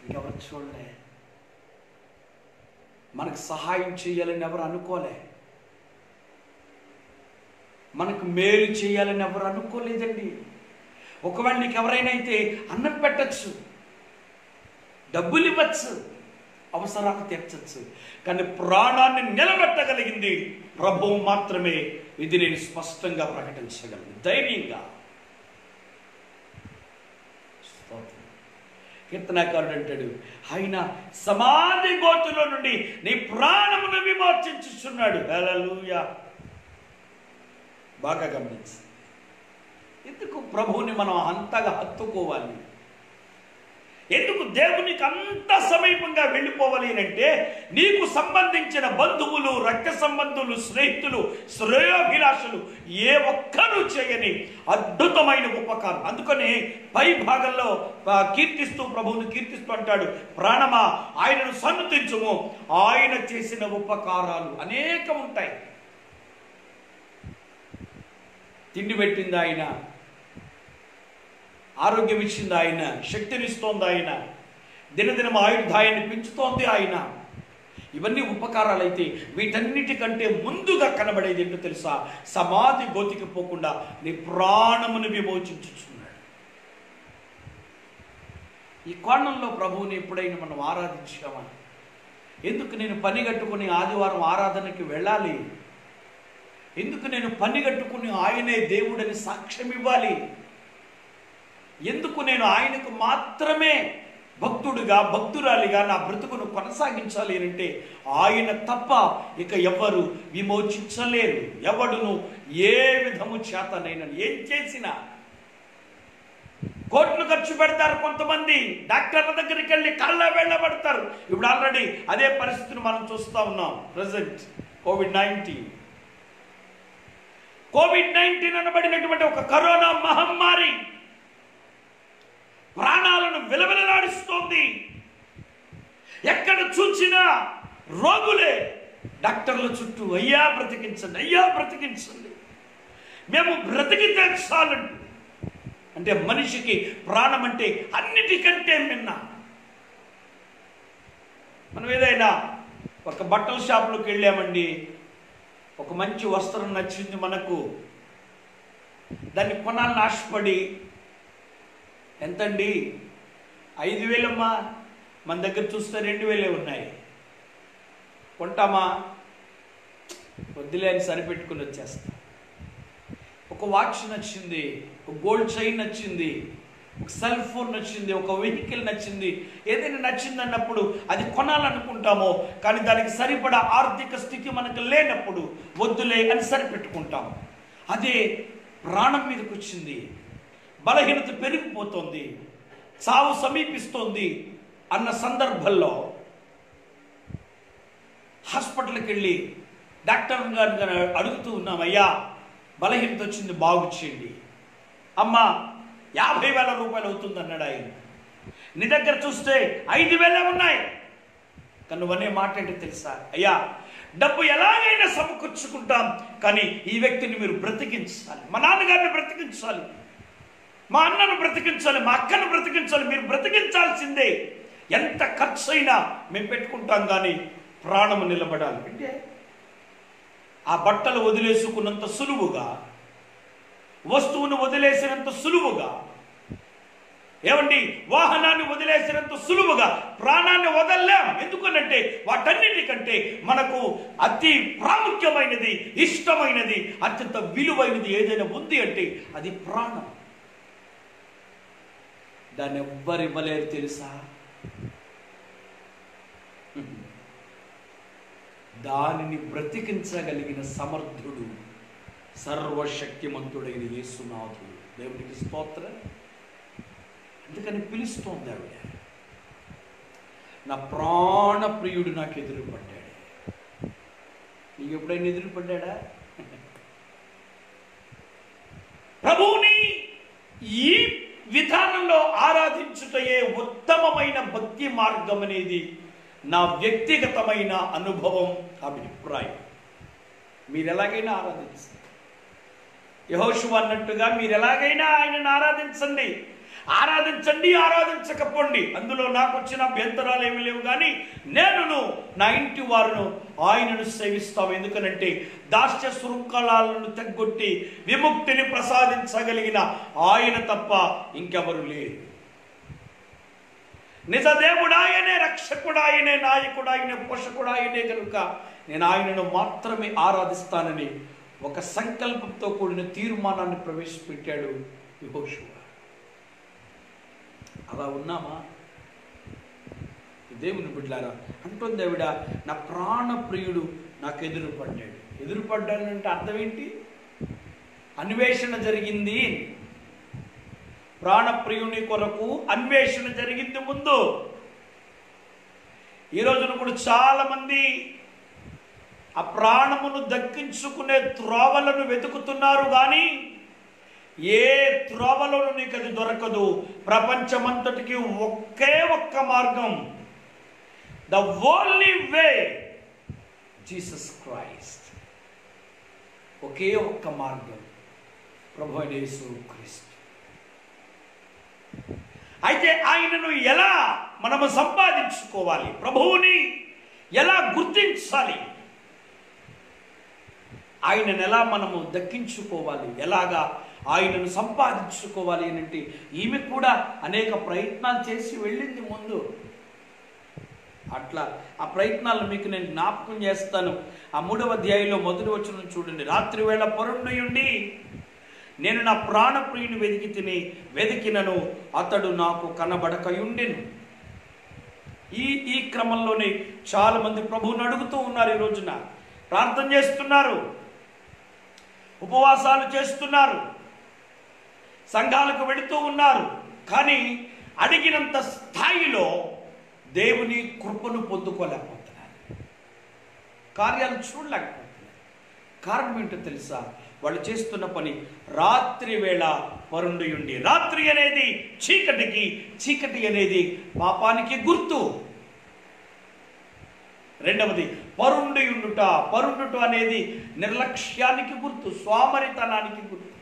ఇంకెవరు చూడలే, మనకు సహాయం చేయాలని ఎవరు అనుకోలే, మనకు మేలు చేయాలని ఎవరు అనుకోలేదండి. ఒకవేళ నీకు ఎవరైనా అయితే అన్నం పెట్టచ్చు, డబ్బులు ఇవ్వచ్చు, అవసరాలు తీర్చచ్చు, కానీ ప్రాణాన్ని నిలబెట్టగలిగింది ప్రభువు మాత్రమే. ఇది నేను స్పష్టంగా ప్రకటించగలను ధైర్యంగా. కీర్తనాకారుడు అంటాడు, ఆయన సమాధి గోతులో నుండి నీ ప్రాణమును విమోచించుచున్నాడు. హల్లెలూయా. బాగా గమనించు. ఎందుకు ప్రభువుని మనం అంతగా హత్తుకోవాలి? ఎందుకు దేవునికి అంత సమీపంగా వెళ్ళిపోవాలి అంటే నీకు సంబంధించిన బంధువులు, రక్త సంబంధులు, స్నేహితులు, శ్రేయోభిలాషులు ఏ ఒక్కరూ చేయని అద్భుతమైన ఉపకారం. అందుకని పై భాగంలో కీర్తిస్తూ, ప్రభువుని కీర్తిస్తూ అంటాడు, ప్రాణమా ఆయనను సన్నుతించుము, ఆయన చేసిన ఉపకారాలు అనేకం ఉంటాయి. తిండి పెట్టింది ఆయన, ఆరోగ్యం ఇచ్చింది ఆయన, శక్తినిస్తోంది ఆయన, దినదినం ఆయుర్దాయాన్ని పెంచుతోంది ఆయన. ఇవన్నీ ఉపకారాలైతే వీటన్నిటికంటే ముందుగా కనబడేది ఏంటో తెలుసా? సమాధి గోతికి పోకుండా నీ ప్రాణమును విమోచించుచున్నాడు. ఈ కోణంలో ప్రభువుని ఎప్పుడైనా మనం ఆరాధించామా? ఎందుకు నేను పని కట్టుకుని ఆదివారం ఆరాధనకి వెళ్ళాలి? ఎందుకు నేను పని కట్టుకుని ఆయనే దేవుడని సాక్ష్యం ఇవ్వాలి? ఎందుకు నేను ఆయనకు మాత్రమే భక్తుడిగా, భక్తురాలిగా నా బ్రతుకును కొనసాగించాలి అంటే ఆయన తప్ప ఇక ఎవరు విమోచించలేరు. ఎవడును ఏ విధము చేతనైనా ఏం చేసినా. కోట్లు ఖర్చు పెడతారు కొంతమంది, డాక్టర్ల దగ్గరికి వెళ్ళి కళ్ళ వెళ్ళబడతారు. ఇప్పుడు ఆల్రెడీ అదే పరిస్థితిని మనం చూస్తూ ఉన్నాం. ప్రజెంట్ కోవిడ్-19 అనబడినటువంటి ఒక కరోనా మహమ్మారి ప్రాణాలను విలవిలలాడిస్తోంది. ఎక్కడ చూసినా రోగులే, డాక్టర్ల చుట్టూ అయ్యా బ్రతికించండి, అయ్యా బ్రతికించండి, మేము బ్రతికితే చాలండి. అంటే మనిషికి ప్రాణం అంటే అన్నిటికంటే మిన్న. మనం ఏదైనా ఒక బట్టల షాపులోకి వెళ్ళామండి, ఒక మంచి వస్త్రం నచ్చింది మనకు, దాన్ని కొనాలని ఆశపడి, ఎంతండి? 5,000 అమ్మా, మన దగ్గర చూస్తే 2,000 ఉన్నాయి, కొంటామా? వద్దులే అని సరిపెట్టుకుని వచ్చేస్తా. ఒక వాచ్ నచ్చింది, ఒక గోల్డ్ చైన్ నచ్చింది, ఒక సెల్ ఫోన్ నచ్చింది, ఒక వెహికల్ నచ్చింది, ఏదైనా నచ్చింది అన్నప్పుడు అది కొనాలనుకుంటామో, కానీ దానికి సరిపడా ఆర్థిక స్థితి మనకు లేనప్పుడు వద్దులే అని సరిపెట్టుకుంటాం. అదే ప్రాణం మీదకి వచ్చింది, బలహీనత పెరిగిపోతుంది, చావు సమీపిస్తోంది అన్న సందర్భంలో హాస్పిటల్కి వెళ్ళి డాక్టర్ గారిని అడుగుతూ ఉన్నాం, అయ్యా బలహీనత వచ్చింది, బాగు చేయండి. అమ్మ 50,000 రూపాయలు అవుతుంది అన్నాడు ఆయన. నీ దగ్గర చూస్తే 5,000 ఉన్నాయి. కానీ నువ్వనే మాట ఏంటో తెలుసా? అయ్యా డబ్బు ఎలాగైనా సమకూర్చుకుంటాం, కానీ ఈ వ్యక్తిని మీరు బ్రతికించాలి, మా నాన్నగారిని బ్రతికించాలి, మా అన్నను బ్రతికించాలి, మా అక్కను బ్రతికించాలి, మీరు బ్రతికించాల్సిందే. ఎంత ఖర్చు అయినా మేము పెట్టుకుంటాం, కానీ ప్రాణము నిలబడాలి. అంటే ఆ బట్టలు వదిలేసుకున్నంత సులువుగా, వస్తువును వదిలేసినంత సులువుగా, ఏమండి వాహనాన్ని వదిలేసినంత సులువుగా ప్రాణాన్ని వదలలేం. ఎందుకనంటే వాటన్నిటికంటే మనకు అతి ప్రాముఖ్యమైనది, ఇష్టమైనది, అత్యంత విలువైనది ఏదైనా ఉంది అంటే అది ప్రాణం. దాన్ని ఎవ్వరు ఇవ్వలేరు తెలుసా? దానిని బ్రతికించగలిగిన సమర్థుడు, సర్వశక్తిమంతుడైన యేసునాథుడు. దేవునికి స్తోత్రం. అందుకని పిలుస్తోంది ఆవిడ, నా ప్రాణ ప్రియుడు నాకు ఎదురుపడ్డాడు. నీకు ఎప్పుడైనా ఎదురుపడ్డా? ప్రభువుని ఈ విధానంలో ఆరాధించుటయే ఉత్తమమైన భక్తి మార్గం అనేది నా వ్యక్తిగతమైన అనుభవం, అభిప్రాయం. మీరు ఎలాగైనా ఆరాధించండి, యెహోషువ అన్నట్టుగా మీరు ఎలాగైనా ఆయనను ఆరాధించండి. ఆరాధించకపోండి, అందులో నాకు వచ్చిన అభ్యంతరాలు ఏమి లేవు. కానీ నేనును నా ఇంటి వారును ఆయనను సేవిస్తాం. ఎందుకనంటే దాస్య శృంఖలాలను తగ్గొట్టి విముక్తిని ప్రసాదించగలిగిన ఆయన తప్ప ఇంకెవరు లేరు. నిజదేవుడాయనే, రక్షకుడాయనే, నాయకుడాయనే, పోషకుడాయనే కనుక నేను ఆయనను మాత్రమే ఆరాధిస్తానని ఒక సంకల్పంతో కూడిన తీర్మానాన్ని ప్రవేశపెట్టాడు యెహోషువ. అలా ఉన్నామా? దేవుని బిడ్డలారా, అంటుంది ఆవిడ, నా ప్రాణప్రియుడు నాకు ఎదురుపడ్డాడు. ఎదురుపడ్డాడంటే అర్థం ఏంటి? అన్వేషణ జరిగింది. ప్రాణప్రియుని కొరకు అన్వేషణ జరిగింది ముందు. ఈ రోజున కూడా చాలా మంది ఆ ప్రాణమును దక్కించుకునే త్రోవలను వెతుకుతున్నారు, కానీ ఏ త్రోవలోనూ నీకు అది దొరకదు. ప్రపంచమంతటికి ఒకే ఒక్క మార్గం, the only way Jesus Christ. ఒకే ఒక్క మార్గం, ప్రభు అయిన యేసు క్రీస్తు. అయితే ఆయనను ఎలా మనము సంపాదించుకోవాలి, ప్రభువుని ఎలా గుర్తించాలి, ఆయనను ఎలా మనము దక్కించుకోవాలి, ఎలాగా ఆయనను సంపాదించుకోవాలి అని అంటే ఈమె కూడా అనేక ప్రయత్నాలు చేసి వెళ్ళింది ముందు. అట్లా ఆ ప్రయత్నాలను మీకు నేను జ్ఞాపకం చేస్తాను. ఆ 3వ అధ్యాయంలో మొదటి వచనం చూడండి. రాత్రి వేళ పరుండి నేను నా ప్రాణప్రియుని వెతికినను అతడు నాకు కనబడకయుండెను. ఈ క్రమంలోనే చాలా మంది ప్రభువుని అడుగుతూ ఉన్నారు. ఈ రోజున ప్రార్థన చేస్తున్నారు, ఉపవాసాలు చేస్తున్నారు, సంఘాలకు వెళుతూ ఉన్నారు, కానీ అడిగినంత స్థాయిలో దేవుని కృపను పొందుకోలేకపోతున్నారు, కార్యాలు చూడలేకపోతున్నారు. కారణం ఏంటో తెలుసా? వాళ్ళు చేస్తున్న పని రాత్రి వేళ పరుండి ఉండి. రాత్రి అనేది చీకటికి, చీకటి అనేది పాపానికి గుర్తు. రెండవది పరుండి ఉండుట. పరుండుట అనేది నిర్లక్ష్యానికి గుర్తు, సోమరితనానికి గుర్తు.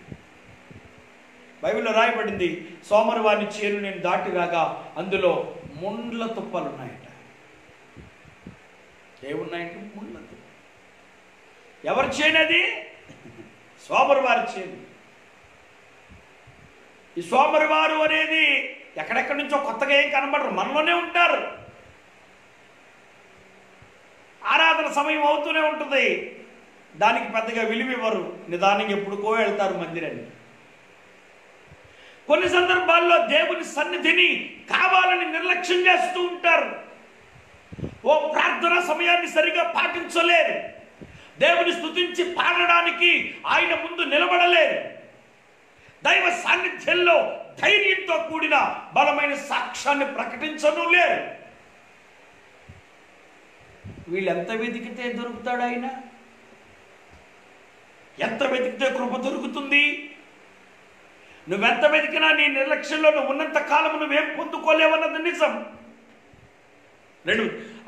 బైబిల్లో రాయబడింది, సోమరివాని చేను నేను దాటి రాగా అందులో ముండ్ల తుప్పలు ఉన్నాయట. ఏమున్నాయంటే ముండ్ల తుప్ప. ఎవరి చేను అది? సోమరివారి చేను. ఈ సోమరివారు అనేది ఎక్కడెక్కడి నుంచో కొత్తగా ఏం కనబడరు, మనలోనే ఉంటారు. ఆరాధన సమయం అవుతూనే ఉంటుంది, దానికి పెద్దగా విలువ ఇవ్వరు, నిదానంగా ఎప్పుడుకో వెళ్తారు మందిరాన్ని. కొన్ని సందర్భాల్లో దేవుని సన్నిధిని కావాలని నిర్లక్ష్యం చేస్తూ ఉంటారు. ఓ ప్రార్థన సమయాన్ని సరిగా పాటించలేరు, దేవుని స్తుతించి పాడడానికి ఆయన ముందు నిలబడలేరు, దైవ సాన్నిధ్యంలో ధైర్యంతో కూడిన బలమైన సాక్ష్యాన్ని ప్రకటించను లేరు. వీళ్ళు ఎంత వెతికితే దొరుకుతాడు ఆయన? ఎంత వెతికితే కృప దొరుకుతుంది? నువ్వెంత వెతికినా నీ నిర్లక్ష్యంలో నువ్వు ఉన్నంత కాలం నువ్వేం పొందుకోలేవన్నది నిజం. రెండు,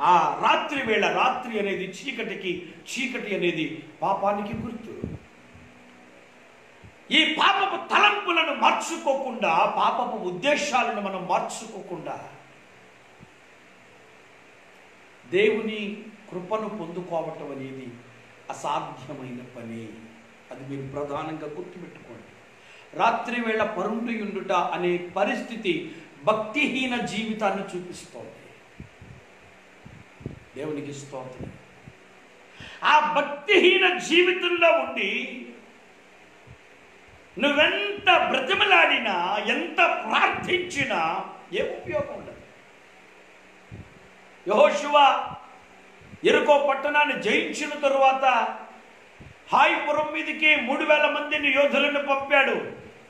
ఆ రాత్రి వేళ, రాత్రి అనేది చీకటికి, చీకటి అనేది పాపానికి గుర్తు. ఈ పాపపు తలంపులను మార్చుకోకుండా, పాపపు ఉద్దేశాలను మనం మార్చుకోకుండా దేవుని కృపను పొందుకోవటం అనేది అసాధ్యమైన పని. అది మీరు ప్రధానంగా గుర్తుపెట్టుకోండి. రాత్రి వేళ పరుండి ఉండుట అనే పరిస్థితి భక్తిహీన జీవితాన్ని చూపిస్తోంది. దేవునికి స్తోత్రం. ఆ భక్తిహీన జీవితంలో ఉండి నువ్వెంత బ్రతిమలాడినా, ఎంత ప్రార్థించినా ఏ ఉపయోగం ఉండదు. యెహోషువ యెరికో పట్టణాన్ని జయించిన తరువాత హాయిపురం మీదకి 3000 మందిని యోధులను పంపాడు,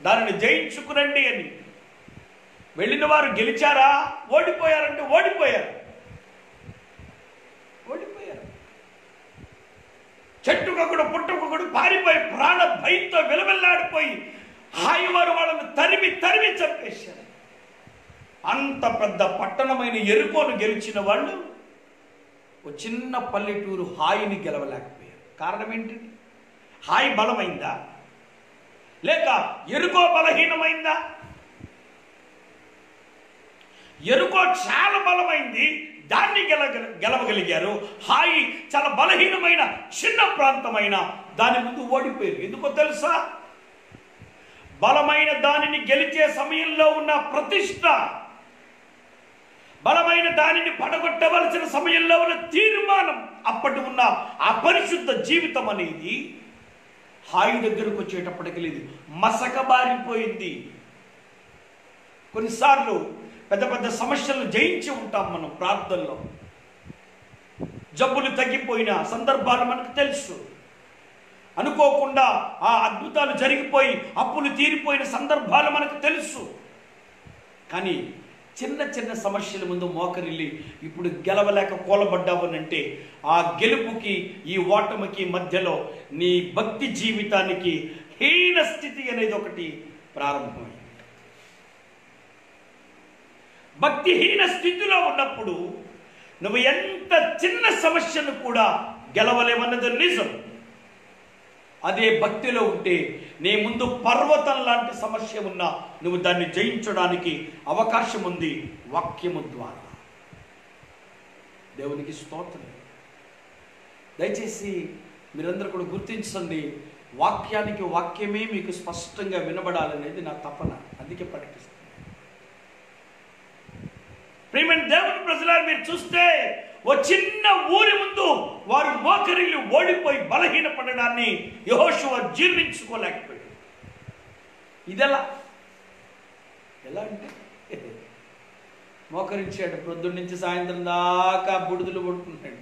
దానిని జయించుకురండి అని. వెళ్ళిన వారు గెలిచారా? ఓడిపోయారంటే ఓడిపోయారు. చెట్టుకొకడు పుట్టుకొకడు పారిపోయి ప్రాణ భయంతో విలవిల్లాడిపోయి హాయి వారు వాళ్ళని తరిమి తరిమి చంపేశారు. అంత పెద్ద పట్టణమైన యెరికోను గెలిచిన వాళ్ళు ఒక చిన్న పల్లెటూరు హాయిని గెలవలేకపోయారు. కారణం ఏంటి? హాయి బలమైందా లేక యెరికో బలహీనమైందా? యెరికో చాలా బలమైంది, దాన్ని గెలవగలిగారు. హాయి చాలా బలహీనమైన చిన్న ప్రాంతమైన దాని ముందు ఓడిపోయారు. ఎందుకో తెలుసా? బలమైన దానిని గెలిచే సమయంలో ఉన్న ప్రతిష్ట, బలమైన దానిని పడగొట్టవలసిన సమయంలో ఉన్న తీర్మానం, అప్పటి ఉన్న ఆ పరిశుద్ధ జీవితం అనేది హాయి దగ్గరకు వచ్చేటప్పటికి లేదు, మసకబారిపోయింది. కొన్నిసార్లు పెద్ద పెద్ద సమస్యలను జయించి ఉంటాం మనం ప్రార్థనలో. జబ్బులు తగ్గిపోయిన సందర్భాలు మనకు తెలుసు. అనుకోకుండా ఆ అద్భుతాలు జరిగిపోయి అప్పులు తీరిపోయిన సందర్భాలు మనకు తెలుసు. కానీ చిన్న చిన్న సమస్యల ముందు మోకరిల్లి ఇప్పుడు గెలవలేక కూలబడ్డావనంటే ఆ గెలుపుకి ఈ ఓటమికి మధ్యలో నీ భక్తి జీవితానికి హీన స్థితి అనేది ఒకటి ప్రారంభమైంది. భక్తిహీన స్థితిలో ఉన్నప్పుడు నువ్వు ఎంత చిన్న సమస్యను కూడా గెలవలేమన్నది నిజం. అదే భక్తిలో ఉంటే నీ ముందు పర్వతం లాంటి సమస్య ఉన్నా నువ్వు దాన్ని జయించడానికి అవకాశం ఉంది వాక్యము ద్వారా. దేవునికి స్తోత్రం. దయచేసి మీరందరూ కూడా గుర్తించండి, వాక్యానికి వాక్యమే మీకు స్పష్టంగా వినబడాలనేది నా తపన, అందుకే ప్రకటిస్తాను. ప్రియమైన దేవుని ప్రజలారా, మీరు చూస్తే ఓ చిన్న ఊరి ముందు వారు మోకరిల్లి ఓడిపోయి బలహీనపడడాన్ని యెహోషువ జీర్ణించుకోలేకపోయాడు. ఇదెలా అంటే మోకరించాడు, పొద్దున్న నుంచి సాయంత్రం దాకా బుడిదలు పడుకుంటాడు.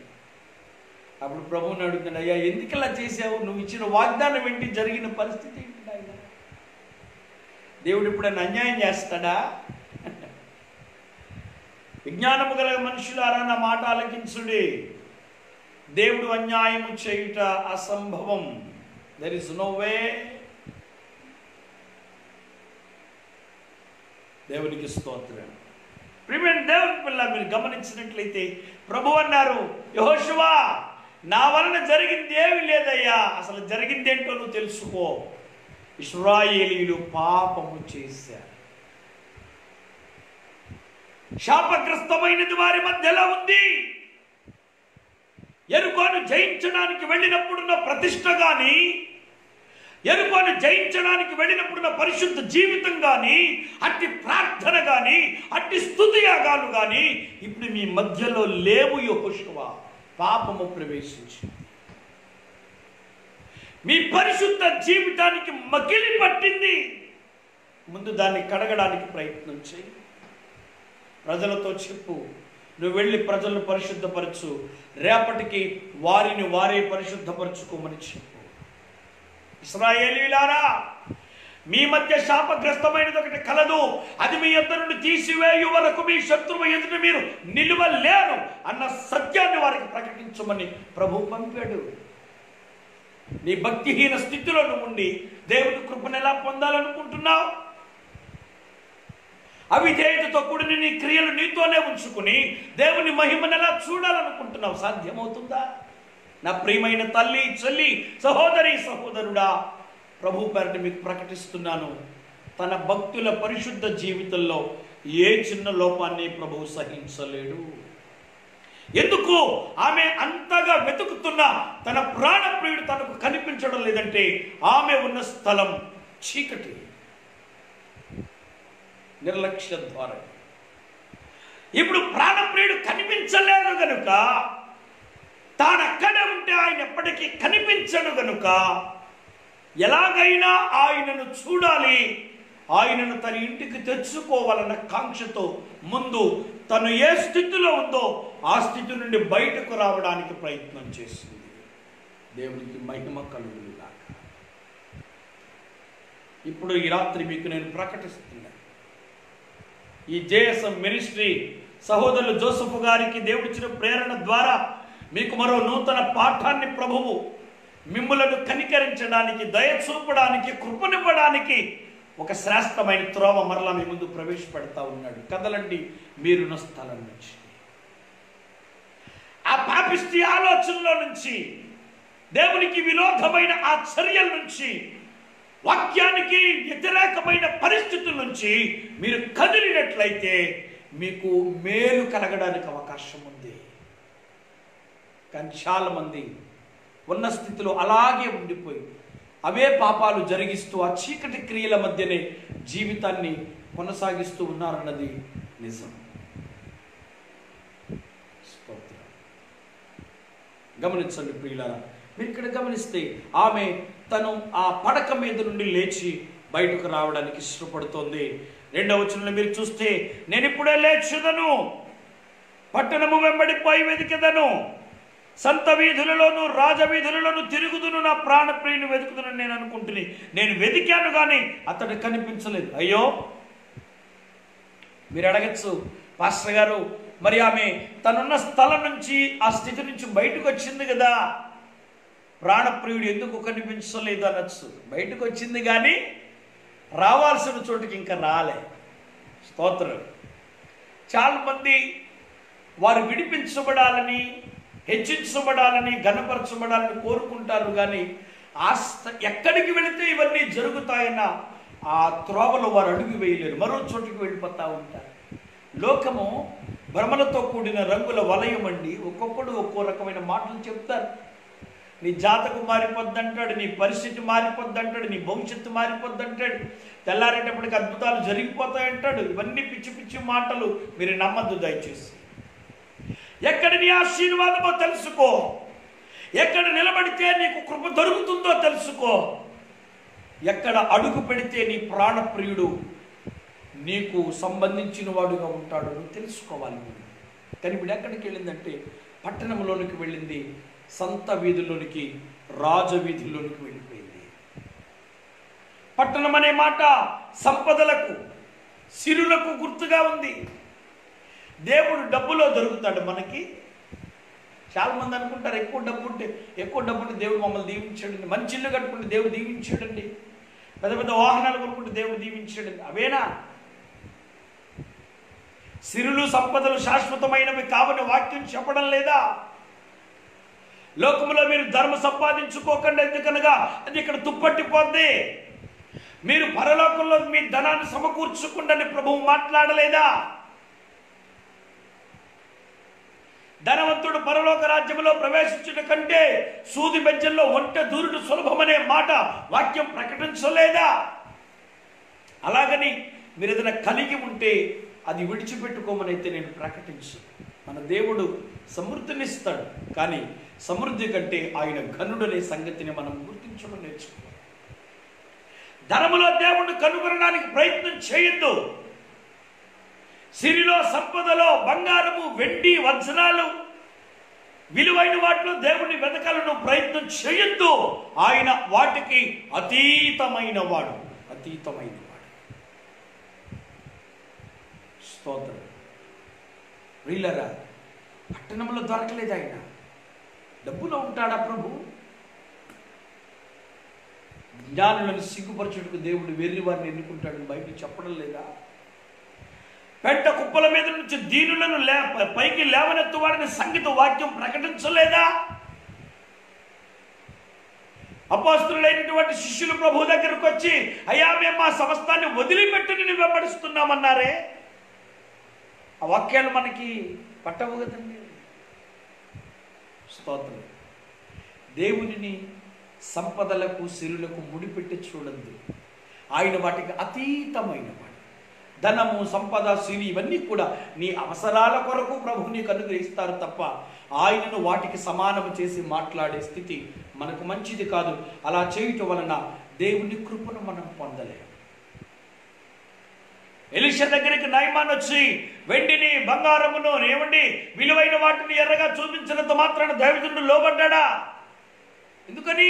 అప్పుడు ప్రభువుని అడుగుతాడు, అయ్యా ఎందుకు ఇలా చేసావు? నువ్వు ఇచ్చిన వాగ్దానం ఏంటి? జరిగిన పరిస్థితి ఏంటి? ఆయన దేవుడు ఎప్పుడైనా అన్యాయం చేస్తాడా? విజ్ఞానము గల మనుషులారా, నా మాట ఆలకించుడి. దేవుడు అన్యాయము చేయుట అసంభవం. There is no way. దేవునికి స్తోత్రం. ప్రియమైన దేవుని పిల్ల, మీరు గమనించినట్లయితే ప్రభు అన్నారు, యెహోషువా, నా వలన జరిగింది ఏమీ లేదయ్యా, అసలు జరిగిందేంటో నువ్వు తెలుసుకో. ఇశ్రాయేలీయులు పాపము చేశారు, శాపగ్రస్తమైనది వారి మధ్యలో ఉంది. యెరికోను జయించడానికి వెళ్ళినప్పుడున్న ప్రతిష్ట కానీ, యెరికోను జయించడానికి వెళ్ళినప్పుడున్న పరిశుద్ధ జీవితం కానీ, అట్టి ప్రార్థన కానీ, అట్టి స్తుతి యాగాలు కానీ ఇప్పుడు మీ మధ్యలో లేవు. యెహోషువా, పాపము ప్రవేశించింది, మీ పరిశుద్ధ జీవితానికి మకిలి పట్టింది. ముందు దాన్ని కడగడానికి ప్రయత్నం చేయి. ప్రజలతో చెప్పు, నువ్వు వెళ్ళి ప్రజలను పరిశుద్ధపరచు, రేపటికి వారిని వారే పరిశుద్ధపరచుకోమని చెప్పు. ఇశ్రాయేలీయులారా, మీ మధ్య శాపగ్రస్తమైనది ఒకటి కలదు, అది మీ యొద్ద నుండి తీసివేయు వరకు మీ శత్రువు ఎదుట మీరు నిలువలేరు అన్న సత్యాన్ని వారికి ప్రకటించమని ప్రభు పంపాడు. నీ భక్తిహీన స్థితిలో నువ్వు ఉండి దేవుని కృపను ఎలా పొందాలనుకుంటున్నావు? అవిధేయతతో కూడిన నీ క్రియలు నీతోనే ఉంచుకుని దేవుని మహిమను ఎలా చూడాలనుకుంటున్నావు? సాధ్యమవుతుందా? నా ప్రియమైన తల్లి, చెల్లి, సహోదరి, సహోదరుడా, ప్రభు పేరిట మీకు ప్రకటిస్తున్నాను, తన భక్తుల పరిశుద్ధ జీవితంలో ఏ చిన్న లోపాన్ని ప్రభువు సహించలేడు. ఎందుకు? ఆమె అంతగా వెతుకుతున్నా తన ప్రాణప్రియుడు తనకు కనిపించడం లేదంటే ఆమె ఉన్న స్థలం చీకటి, నిర్లక్ష్య ద్వారా. ఇప్పుడు ప్రాణప్రియుడు కనిపించలేదు గనుక, తానక్కడే ఉంటే ఆయన ఎప్పటికీ కనిపించడు గనుక ఎలాగైనా ఆయనను చూడాలి, ఆయనను తన ఇంటికి తెచ్చుకోవాలన్న కాంక్షతో ముందు తను ఏ స్థితిలో ఉందో ఆ స్థితి నుండి బయటకు రావడానికి ప్రయత్నం చేసింది. దేవునికి మహిమ కలుగునుగాక. ఇప్పుడు ఈ రాత్రి మీకు నేను ప్రకటిస్తున్నాను, ఈ జేఎస్ఎం మినిస్ట్రీ సహోదరులు జోసెఫ్ గారికి దేవుడిచ్చిన ప్రేరణ ద్వారా మీకు మరో నూతన పాఠాన్ని ప్రభువు మిమ్ములను కనికరించడానికి, దయ చూపడానికి, కృపనివ్వడానికి ఒక శ్రేష్టమైన త్రోవ మరలా మీ ముందు ప్రవేశపెడతా ఉన్నాడు. కదలండి మీరున్న స్థలం నుంచి, ఆ పాపిష్టి ఆలోచనలో నుంచి, దేవునికి విరోధమైన ఆ చర్యల నుంచి, వాక్యానికి వ్యతిరేకమైన పరిస్థితుల నుంచి మీరు కదిలినట్లయితే మీకు మేలు కలగడానికి అవకాశం ఉంది. కానీ చాలా మంది ఉన్న స్థితిలో అలాగే ఉండిపోయి అవే పాపాలు జరిగిస్తూ ఆ చీకటి క్రియల మధ్యనే జీవితాన్ని కొనసాగిస్తూ ఉన్నారన్నది నిజం. గమనించండి ప్రియులారా, మీరు ఇక్కడ గమనిస్తే ఆమె తను ఆ పడక మీద నుండి లేచి బయటకు రావడానికి ఇష్టపడుతోంది. 2వ వచనంలో మీరు చూస్తే, నేను ఇప్పుడే లేచుదను, పట్టణము వెంబడిపోయి వెతికెదను, సంత వీధులలోను రాజవీధులలోను తిరుగుదును, నా ప్రాణప్రియుని వెతుకుదును నేను అనుకుంటుని. నేను వెతికాను కానీ అతడు కనిపించలేదు. అయ్యో, మీరు అడగచ్చు, పాస్టర్ గారు మరి ఆమె తనున్న స్థలం నుంచి ఆ స్థితి నుంచి బయటకు వచ్చింది కదా, ప్రాణప్రియుడు ఎందుకు కనిపించలేదు అనొచ్చు. బయటకు వచ్చింది కానీ రావాల్సిన చోటుకి ఇంకా రాలే. స్తోత్రం. చాలామంది వారు విడిపించబడాలని, హెచ్చించబడాలని, ఘనపరచబడాలని కోరుకుంటారు కానీ ఎక్కడికి వెళితే ఇవన్నీ జరుగుతాయన్న ఆ త్రోవలో వారు అడుగు వేయలేరు, మరో చోటుకి వెళ్ళిపోతూ ఉంటారు. లోకము భ్రమలతో కూడిన రంగుల వలయం అండి. ఒక్కొక్కడు ఒక్కో రకమైన మాటలు చెప్తారు. నీ జాతకం మారిపోద్ది అంటాడు, నీ పరిస్థితి మారిపోద్ది అంటాడు, నీ భవిష్యత్తు మారిపోద్ది అంటాడు, తెల్లారేటప్పటికి అద్భుతాలు జరిగిపోతాయంటాడు. ఇవన్నీ పిచ్చి పిచ్చి మాటలు, మీరు నమ్మద్దు దయచేసి. ఎక్కడ నీ ఆశీర్వాదమో తెలుసుకో, ఎక్కడ నిలబడితే నీకు కృప దొరుకుతుందో తెలుసుకో, ఎక్కడ అడుగు పెడితే నీ ప్రాణప్రియుడు నీకు సంబంధించిన వాడుగా ఉంటాడు నువ్వు తెలుసుకోవాలి. కానీ ఇప్పుడు ఎక్కడికి వెళ్ళిందంటే పట్టణంలోనికి వెళ్ళింది, సంత వీధుల్లోనికి, రాజవీధుల్లోనికి వెళ్ళిపోయింది. పట్టణం అనే మాట సంపదలకు, సిరులకు గుర్తుగా ఉంది. దేవుడు డబ్బులో దొరుకుతాడు మనకి. చాలామంది అనుకుంటారు ఎక్కువ డబ్బు ఉంటే దేవుడు మమ్మల్ని దీవించాడండి, మంచి ఇల్లు కట్టుకుంటే దేవుడు దీవించాడండి, పెద్ద పెద్ద వాహనాలు కొనుక్కుంటే దేవుడు దీవించాడండి. అవేనా? సిరులు సంపదలు శాశ్వతమైనవి కావని వాక్యం చెప్పడం లేదా? లోకంలో మీరు ధర్మ సంపాదించుకోకండి, ఎందుకనగా అది ఇక్కడ తుప్పట్టిపోద్ది. మీరు పరలోకంలో మీ ధనాన్ని సమకూర్చుకుండని ప్రభువు మాట్లాడలేదా? ధనవంతుడు పరలోక రాజ్యంలో ప్రవేశించుట కంటే సూది బెజ్జంలో ఒంటె దూరుడు సులభమనే మాట వాక్యం ప్రకటించలేదా? అలాగని మీరు ఏదైనా కలిగి ఉంటే అది విడిచిపెట్టుకోమని అయితే నేను ప్రకటించు. మన దేవుడు సమృద్ధినిస్తాడు, కానీ సమృద్ధి కంటే ఆయన ఘనుడనే సంగతిని మనం గుర్తించడం నేర్చుకోవాలి. ధనములో దేవుణ్ణి కనుగొనడానికి ప్రయత్నం చేయొద్దు. సిరిలో, సంపదలో, బంగారము, వెండి, వజ్రాలు, విలువైన వాటిలో దేవుణ్ణి వెతకాలను ప్రయత్నం చేయొద్దు. ఆయన వాటికి అతీతమైన వాడు. స్తోత్రం. వీళ్ళరా పట్టణంలో దొరకలేదు, ఆయన డబ్బులో ఉంటాడా ప్రభు? జ్ఞానులను సిగ్గుపరచుటకు దేవుడు వెర్రి వారిని ఎన్నుకుంటాడని బైబిల్ చెప్పడం లేదా? పెంట కుప్పల మీద నుంచి దీనులను పైకి లేవనెత్తువాడని సంగీత వాక్యం ప్రకటించలేదా? అపోస్తలులైనటువంటి శిష్యులు ప్రభు దగ్గరకు వచ్చి, అయ్యా మేము మా సమస్తాన్ని వదిలిపెట్టి నిన్ను వెంబడిస్తున్నామన్నారే. ఆ వాక్యాలు మనకి పట్టవు కదండి. స్తోత్రం. దేవునిని సంపదలకు, సిరులకు ముడిపెట్టి చూడద్దు. ఆయన వాటికి అతీతమైన వాడు. ధనము, సంపద, సిరి ఇవన్నీ కూడా నీ అవసరాల కొరకు ప్రభు నీకు అనుగ్రహిస్తారు తప్ప ఆయనను వాటికి సమానము చేసి మాట్లాడే స్థితి మనకు మంచిది కాదు. అలా చేయటం వలన దేవుని కృపను మనం పొందలేము. ఎలీషా దగ్గరికి నయమాన్ వచ్చి వెండిని, బంగారమును, ఏమండి విలువైన వాటిని ఎర్రగా చూపించినంత మాత్రాన దైవజనుడు లోబడ్డా? ఎందుకని?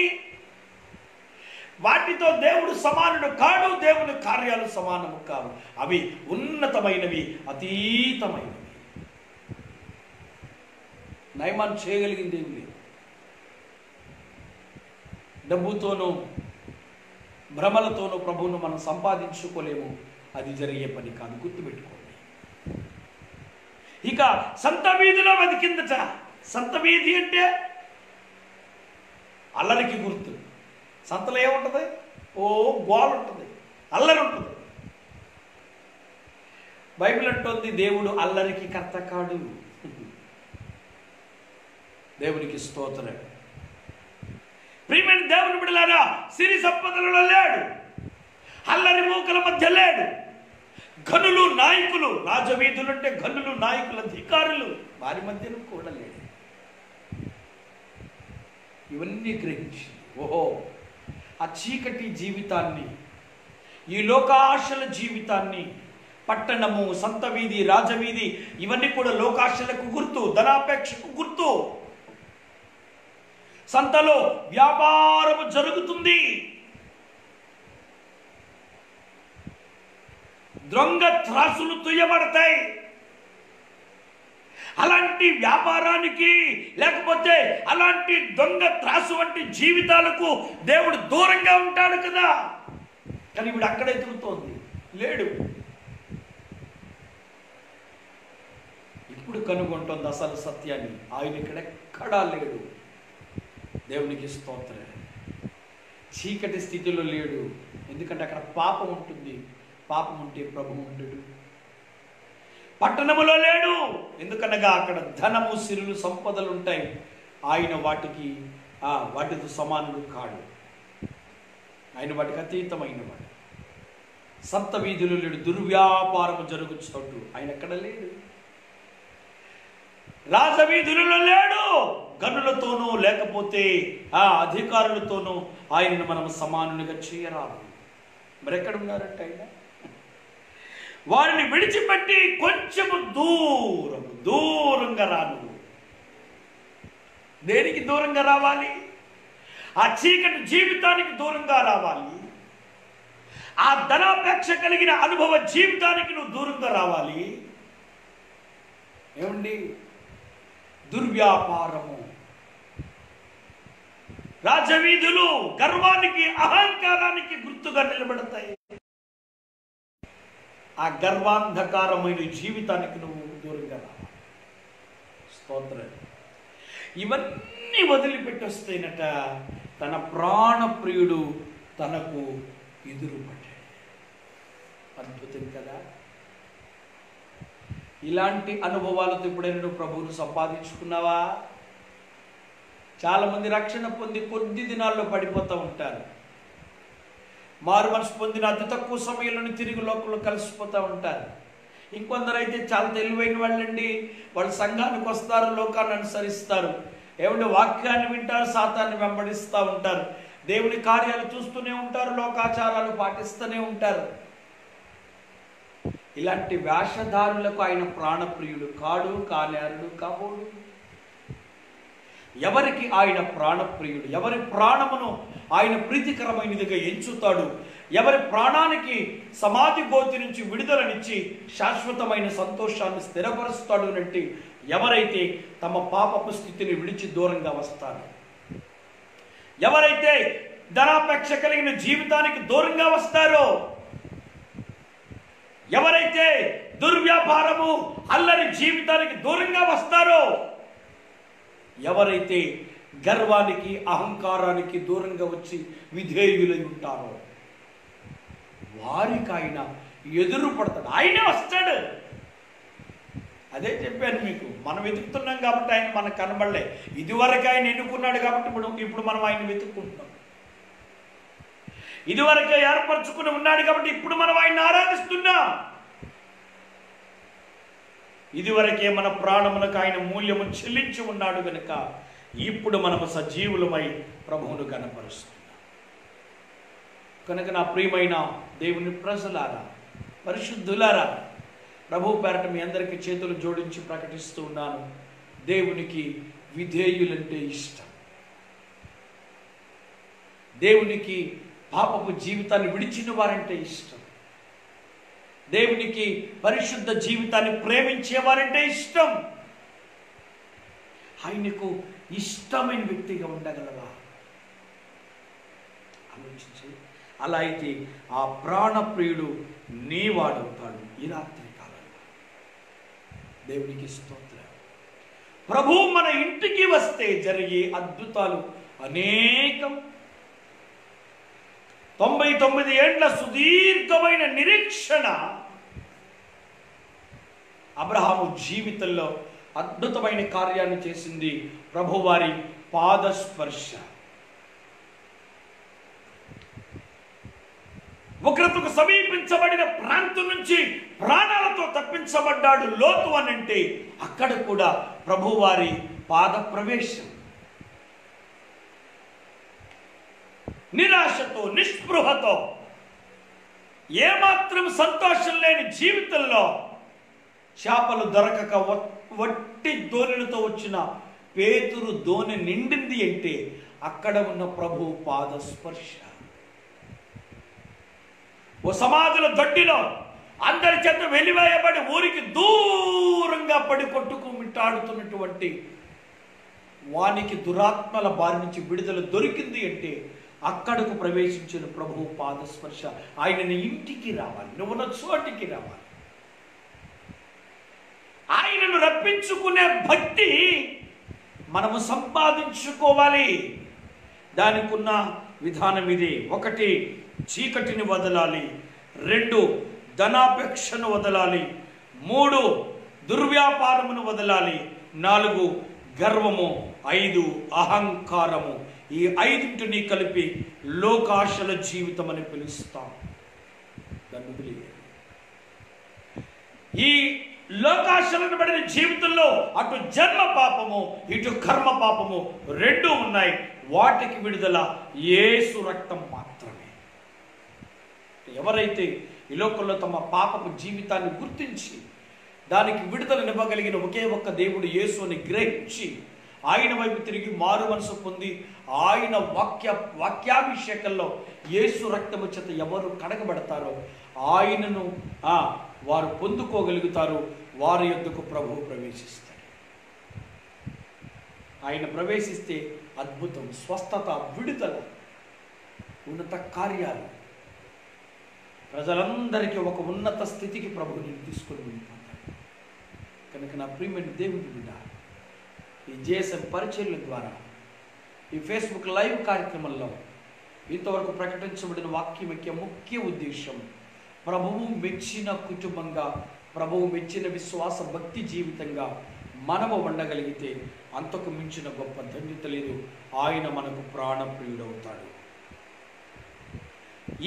వాటితో దేవుడు సమానుడు కాడు, దేవుని కార్యాలు సమానము కావు. అవి ఉన్నతమైనవి, అతీతమైనవి. నయమాన్ చేయగలిగింది ఏమి లేదు. డబ్బుతోనూ భ్రమలతోనూ ప్రభువును మనం సంపాదించుకోలేము. అది జరిగే పని కాదు, గుర్తుపెట్టుకోండి. ఇక సంత వీధిలో వెతికిందట. సంత వీధి అంటే అల్లరికి గుర్తు. సంతలో ఏముంటుంది? ఓ గోల ఉంటుంది, అల్లరి ఉంటుంది. బైబిల్ అంటోంది దేవుడు అల్లరికి కర్త కాడు. దేవునికి స్తోత్రం. ప్రియమైన దేవుని బిడ్డలారా, సిరి సంపదలలో లేడు, అల్లరి మూకల మధ్య లేడు. ఘనులు, నాయకులు, రాజవీధులు అంటే ఘనులు, నాయకులు, అధికారులు, వారి మధ్యను కూడా లేడు. ఇవన్నీ గ్రహించి ఓహో ఆ చీకటి జీవితాన్ని, ఈ లోకాశల జీవితాన్ని, పట్టణము, సంత వీధి, రాజవీధి ఇవన్నీ కూడా లోకాశలకు గుర్తు, ధనాపేక్షకు గుర్తు. సంతలో వ్యాపారము జరుగుతుంది. దొంగ త్రాసులు తుయ్యబడతాయి. అలాంటి వ్యాపారానికి లేకపోతే అలాంటి దొంగ త్రాసు వంటి జీవితాలకు దేవుడు దూరంగా ఉంటాడు కదా. కానీ ఇప్పుడు అక్కడే తిరుగుతోంది, లేడు. ఇప్పుడు కనుగొంటోంది అసలు సత్యాన్ని. ఆయన ఇక్కడెక్కడా లేడు. దేవునికి స్తోత్రం. చీకటి స్థితిలో లేడు, ఎందుకంటే అక్కడ పాపం ఉంటుంది. పాపం ఉంటే ప్రభువు ఉంటాడు. పట్టణములో లేడు, ఎందుకనగా అక్కడ ధనము సిరులు సంపదలు ఉంటాయి. ఆయన వాటితో సమానుడు కాడు. ఆయన వాటికి అతీతమైన వాడు. సంత వీధులు లేడు, దుర్వ్యాపారము జరుగుచోటు ఆయన ఎక్కడ లేడు. రాజవీధులలో లేడు. గనులతోనూ లేకపోతే అధికారులతోనూ ఆయనను మనం సమానునిగా చేయరాదు. మరెక్కడ ఉన్నారంటే ఆయన వారిని విడిచిపెట్టి కొంచెము దూరంగా రాను. దేనికి దూరంగా రావాలి? ఆ చీకటి జీవితానికి దూరంగా రావాలి. ఆ ధనాపేక్ష కలిగిన అనుభవ జీవితానికి నువ్వు దూరంగా రావాలి. ఏమండి? దుర్వ్యాపారము, రాజవీధులు గర్వానికి అహంకారానికి గుర్తుగా నిలబడతాయి. ఆ గర్వాంధకారమైన జీవితానికి నువ్వు దూరంగా రావాలి. స్తోత్రం. ఇవన్నీ వదిలిపెట్టొస్తేనట తన ప్రాణప్రియుడు తనకు ఎదురుపడ్డాడు. అద్భుతం కదా. ఇలాంటి అనుభవాలతో ఎప్పుడైనా నువ్వు ప్రభువును సంపాదించుకున్నావా? చాలామంది రక్షణ పొంది కొద్ది దినాల్లో పడిపోతూ ఉంటారు. మారు మనసు పొందిన అతి తక్కువ సమయంలోనే తిరిగి లోకంలో కలిసిపోతూ ఉంటారు. ఇంకొందరు అయితే చాలా తెలివైన వాళ్ళండి. వాళ్ళు సంఘానికి వస్తారు, లోకాన్ని అనుసరిస్తారు. ఏమంటే వాక్యాన్ని వింటారు, సాతాన్ని వెంబడిస్తూ ఉంటారు. దేవుని కార్యాలు చూస్తూనే ఉంటారు, లోకాచారాలు పాటిస్తూనే ఉంటారు. ఇలాంటి వేషధారులకు ఆయన ప్రాణప్రియుడు కాడు, కానేరుడు కాబోడు. ఎవరికి ఆయన ప్రాణప్రియుడు, ఎవరి ప్రాణమును ఆయన ప్రీతికరమైనదిగా ఎంచుతాడు, ఎవరి ప్రాణానికి సమాధి గోతి నుంచి విడుదలనిచ్చి శాశ్వతమైన సంతోషాన్ని స్థిరపరుస్తాడు అంటే ఎవరైతే తమ పాపపు స్థితిని విడిచి దూరంగా వస్తారు, ఎవరైతే ధనాపేక్ష కలిగిన జీవితానికి దూరంగా వస్తారో, ఎవరైతే దుర్వ్యాపారము అల్లరి జీవితానికి దూరంగా వస్తారో, ఎవరైతే గర్వానికి అహంకారానికి దూరంగా వచ్చి విధేయులై ఉంటారో వారికి ఆయన ఎదురు పడతాడు. ఆయనే వస్తాడు. అదే చెప్పాను మీకు. మనం వెతుకుతున్నాం కాబట్టి ఆయన మనకు కనబడలే. ఇదివరకు ఆయన ఎన్నుకున్నాడు కాబట్టి ఇప్పుడు మనం ఆయన వెతుక్కుంటున్నాం. ఇదివరకే ఏర్పరచుకుని ఉన్నాడు కాబట్టి ఇప్పుడు మనం ఆయన ఆరాధిస్తున్నాం. ఇదివరకే మన ప్రాణములకు ఆయన మూల్యము చెల్లించి ఉన్నాడు కనుక ఇప్పుడు మనము సజీవులమై ప్రభువును గణపరుస్తున్నాం. కనుక నా ప్రియమైన దేవుని ప్రజలారా, పరిశుద్ధులారా, ప్రభు పేరట మీ అందరికీ చేతులు జోడించి ప్రకటిస్తూ ఉన్నాను. దేవునికి విధేయులంటే ఇష్టం. దేవునికి పాపపు జీవితాన్ని విడిచిన వారంటే ఇష్టం. దేవునికి పరిశుద్ధ జీవితాన్ని ప్రేమించేవారంటే ఇష్టం. ఆయనకు ఇష్టమైన వ్యక్తిగా ఉండగలవా? ఆలోచించి అలా అయితే ఆ ప్రాణప్రియుడు నీవాడవుతాడు ఈ రాత్రి కాలంలో. దేవునికి స్తోత్రం. ప్రభు మన ఇంటికి వస్తే జరిగే అద్భుతాలు అనేకం. 99 ఏండ్ల సుదీర్ఘమైన నిరీక్షణ అబ్రహాము జీవితంలో అద్భుతమైన కార్యాన్ని చేసింది ప్రభువారి పాదస్పర్శ. ఉగ్రతకు సమీపించబడిన ప్రాంతం నుంచి ప్రాణాలతో తప్పించబడ్డాడు లోతు అనంటే అక్కడ కూడా ప్రభువారి పాద ప్రవేశం. నిరాశతో నిస్పృహతో ఏమాత్రం సంతోషం లేని జీవితంలో చేపలు దొరకక వట్టి దోణిలతో వచ్చిన పేతురు దోణి నిండింది అంటే అక్కడ ఉన్న ప్రభు పాద స్పర్శ. ఓ సమాధుల దొడ్డిలో అందరి చేత వెలివేయబడి ఊరికి దూరంగా పడి కొట్టుకు మిట్టాడుతున్నటువంటి వానికి దురాత్మల బారి నుంచి విడుదల దొరికింది అంటే అక్కడకు ప్రవేశించిన ప్రభువు పాదస్పర్శ. ఆయనని ఇంటికి రావాలి, నువ్వున్న చోటికి రావాలి. ఆయనను రప్పించుకునే భక్తి మనము సంపాదించుకోవాలి. దానికి ఉన్న విధానం ఇది. 1, చీకటిని వదలాలి. 2, ధనాపేక్షను వదలాలి. 3, దుర్వ్యాపారమును వదలాలి. 4, గర్వము. 5, అహంకారము. ఈ 5టిని కలిపి లోకాశల జీవితం అని పిలుస్తాం. ఈ లోకాశలను పడిన జీవితంలో అటు జన్మ పాపము ఇటు కర్మ పాపము 2 ఉన్నాయి. వాటికి విడుదల యేసు రక్తం మాత్రమే. ఎవరైతే ఈ లోకంలో తమ పాపపు జీవితాన్ని గుర్తించి దానికి విడుదలనివ్వగలిగిన ఒకే ఒక్క దేవుడు యేసు అని గ్రహించి ఆయన వైపు తిరిగి మారు మనసు పొంది ఆయన వాక్యాభిషేకంలో యేసు రక్తము చేత ఎవరు కడగబడతారో ఆయనను వారు పొందుకోగలుగుతారు. వారి యొద్దకు ప్రభువు ప్రవేశిస్తాడు. ఆయన ప్రవేశిస్తే అద్భుతం, స్వస్థత, విడుదల, ఉన్నత కార్యాలు, ప్రజలందరికీ ఒక ఉన్నత స్థితికి ప్రభువుని తీసుకొని వెళ్ళిపోతాడు. కనుక నా ప్రియమైన దేవుని బిడ్డ, ఈ జేఎస్ఎం పరిచర్యల ద్వారా ఈ ఫేస్బుక్ లైవ్ కార్యక్రమంలో ఇంతవరకు ప్రకటించబడిన వాక్యం యొక్క ముఖ్య ఉద్దేశం ప్రభువు మెచ్చిన కుటుంబంగా, ప్రభువు మెచ్చిన విశ్వాస భక్తి జీవితంగా మనము ఉండగలిగితే అంతకు మించిన గొప్ప ధన్యత లేదు. ఆయన మనకు ప్రాణప్రియుడవుతాడు.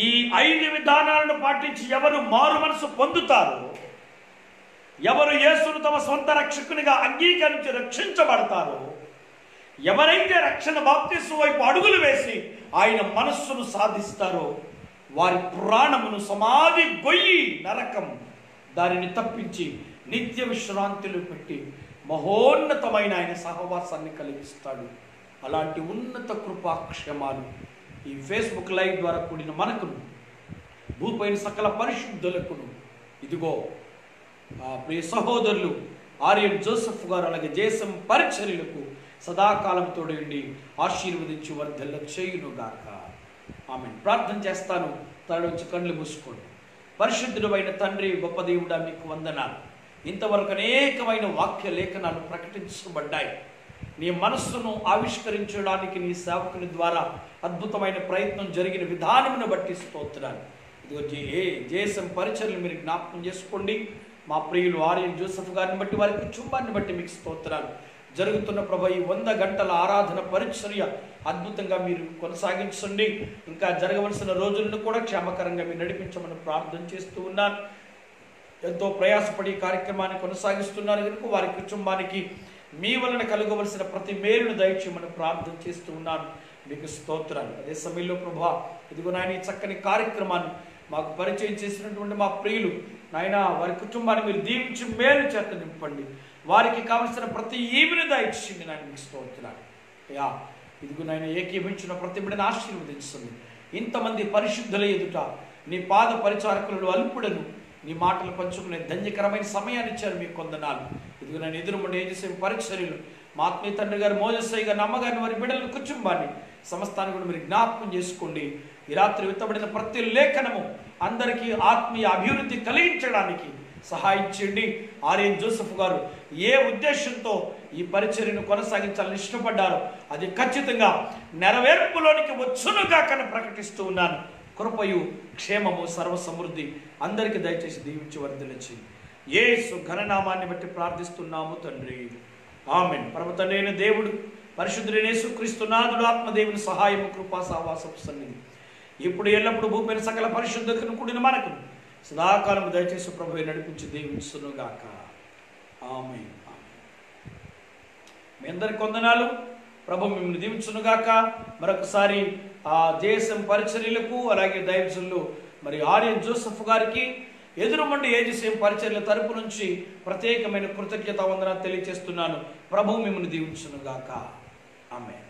ఈ 5 విధానాలను పాటించి ఎవరు మారు మనసు పొందుతారో, ఎవరు యేసును తమ సొంత రక్షకునిగా అంగీకరించి రక్షించబడతారో, ఎవరైతే రక్షణ బాప్తిస్మ వైపు అడుగులు వేసి ఆయన మనస్సును సాధిస్తారో వారి ప్రాణమును సమాధి గొయ్యి నరకం దానిని తప్పించి నిత్య విశ్రాంతిలో పెట్టి మహోన్నతమైన ఆయన సహవాసాన్ని కలిగిస్తాడు. అలాంటి ఉన్నత కృపాక్షేమాలు ఈ ఫేస్బుక్ లైవ్ ద్వారా కూడిన మనకును, భూపైన సకల పరిశుద్ధులకును, ఇదిగో ప్రియ సహోదరులు ఆర్యన్ జోసెఫ్ గారు అలాగే జేఎస్ఎం పరిచర్యలకు సదాకాలం తోడండి ఆశీర్వదించి వర్ధల్ల చేయునుగాక. ఆమెన్. ప్రార్థన చేస్తాను. తలలోంచి కళ్ళు మూసుకోండి. పరిశుద్ధుడు అయిన తండ్రి, గొప్ప దేవుడా, మీకు వందనాలు. ఇంతవరకు అనేకమైన వాక్య లేఖనాలు ప్రకటించబడ్డాయి. నీ మనస్సును ఆవిష్కరించడానికి నీ సేవకుని ద్వారా అద్భుతమైన ప్రయత్నం జరిగిన విధానమును బట్టి స్తోత్రాలు. ఇదిగో జేఎస్ఎం పరిచర్యలు మీరు జ్ఞాపకం చేసుకోండి. మా ప్రియులు ఆర్యన్ జోసెఫ్ గారిని బట్టి, వారి కుటుంబాన్ని బట్టి మీకు స్తోత్రాలు. జరుగుతున్న ప్రభు ఈ 100 గంటల ఆరాధన పరిచర్య అద్భుతంగా మీరు కొనసాగించండి. ఇంకా జరగవలసిన రోజులను కూడా క్షేమకరంగా మీరు నడిపించమని ప్రార్థన చేస్తూ ఉన్నాను. ఎంతో ప్రయాసపడి కార్యక్రమాన్ని కొనసాగిస్తున్నారు కనుక వారి కుటుంబానికి మీ వలన కలుగవలసిన ప్రతి మేలును దయచేయమని ప్రార్థన చేస్తూ ఉన్నాను. మీకు స్తోత్రాలు. అదే సమయంలో ప్రభువా, ఇదిగో నాయన ఈ చక్కని కార్యక్రమాన్ని మాకు పరిచయం చేసినటువంటి మా ప్రియులు నాయన వారి కుటుంబాన్ని మీరు దీవించి మేలు చేత నింపండి. వారికి కావలసిన ప్రతి ఈవిని దయచేయండి. నాయన మీకు స్తోత్రాలు. ఇదిగో నాయన ఏకీభించిన ప్రతి బిడ్డను ఆశీర్వదించండి. ఇంతమంది పరిశుద్ధుల ఎదుట నీ పాద పరిచారకులను అల్పుడను నీ మాటలు పంచుకునే ధన్యకరమైన సమయాన్ని ఇచ్చారు. మీకు కొందనాలు. ఇదిగో నేను ఎదురుమండి ఏం చేసే పరిచర్యలు మా ఆత్మీయ తండ్రి గారు మోజస్సయ్య గారు, అమ్మగారిని, వారి బిడ్డల కుటుంబాన్ని సమస్తాన్ని కూడా మీరు జ్ఞాపకం చేసుకోండి. ఈ రాత్రి విత్తబడిన ప్రతి లేఖనము అందరికీ ఆత్మీయ అభివృద్ధి కలిగించడానికి సహాయం చేయండి. ఆర్యన్ జోసెఫ్ గారు ఏ ఉద్దేశంతో ఈ పరిచర్యను కొనసాగించాలని ఇష్టపడ్డారో అది ఖచ్చితంగా నెరవేర్పులోనికి వచ్చునుగా కను ప్రకటిస్తూ ఉన్నాను. కృపయు క్షేమము సర్వ సమృద్ధి అందరికీ దయచేసి దీవించి వర్ధిల్లించి యేసు ఘననామాన్ని బట్టి ప్రార్థిస్తున్నాము తండ్రి. ఆమెన్. పరమ తండ్రి అయిన దేవుడు, పరిశుద్ధుడైన యేసుక్రీస్తు నాథుడు, ఆత్మదేవుని సహాయము, కృపా సహవాసపు సన్నిధి ఇప్పుడు ఎల్లప్పుడూ భూపైన సకల పరిశుద్ధతను కూడిన మనకు సదాకాలము దయచేసి ప్రభువే నడిపించి దీవించునుగాక. ఆమేన్. మీ అందరికి వందనాలు. ప్రభు మిమ్మల్ని దీవించునుగాక. మరొకసారి జేఎస్ఎం పరిచర్యలకు అలాగే దైవజనులు మరి ఆర్యన్ జోసెఫ్ గారికి ఎదురుమండి ఏజీసీఎం పరిచర్యల తరపు నుంచి ప్రత్యేకమైన కృతజ్ఞతా వందనాలు తెలియజేస్తున్నాను. ప్రభు మిమ్మల్ని దీవించునుగాక. ఆమేన్.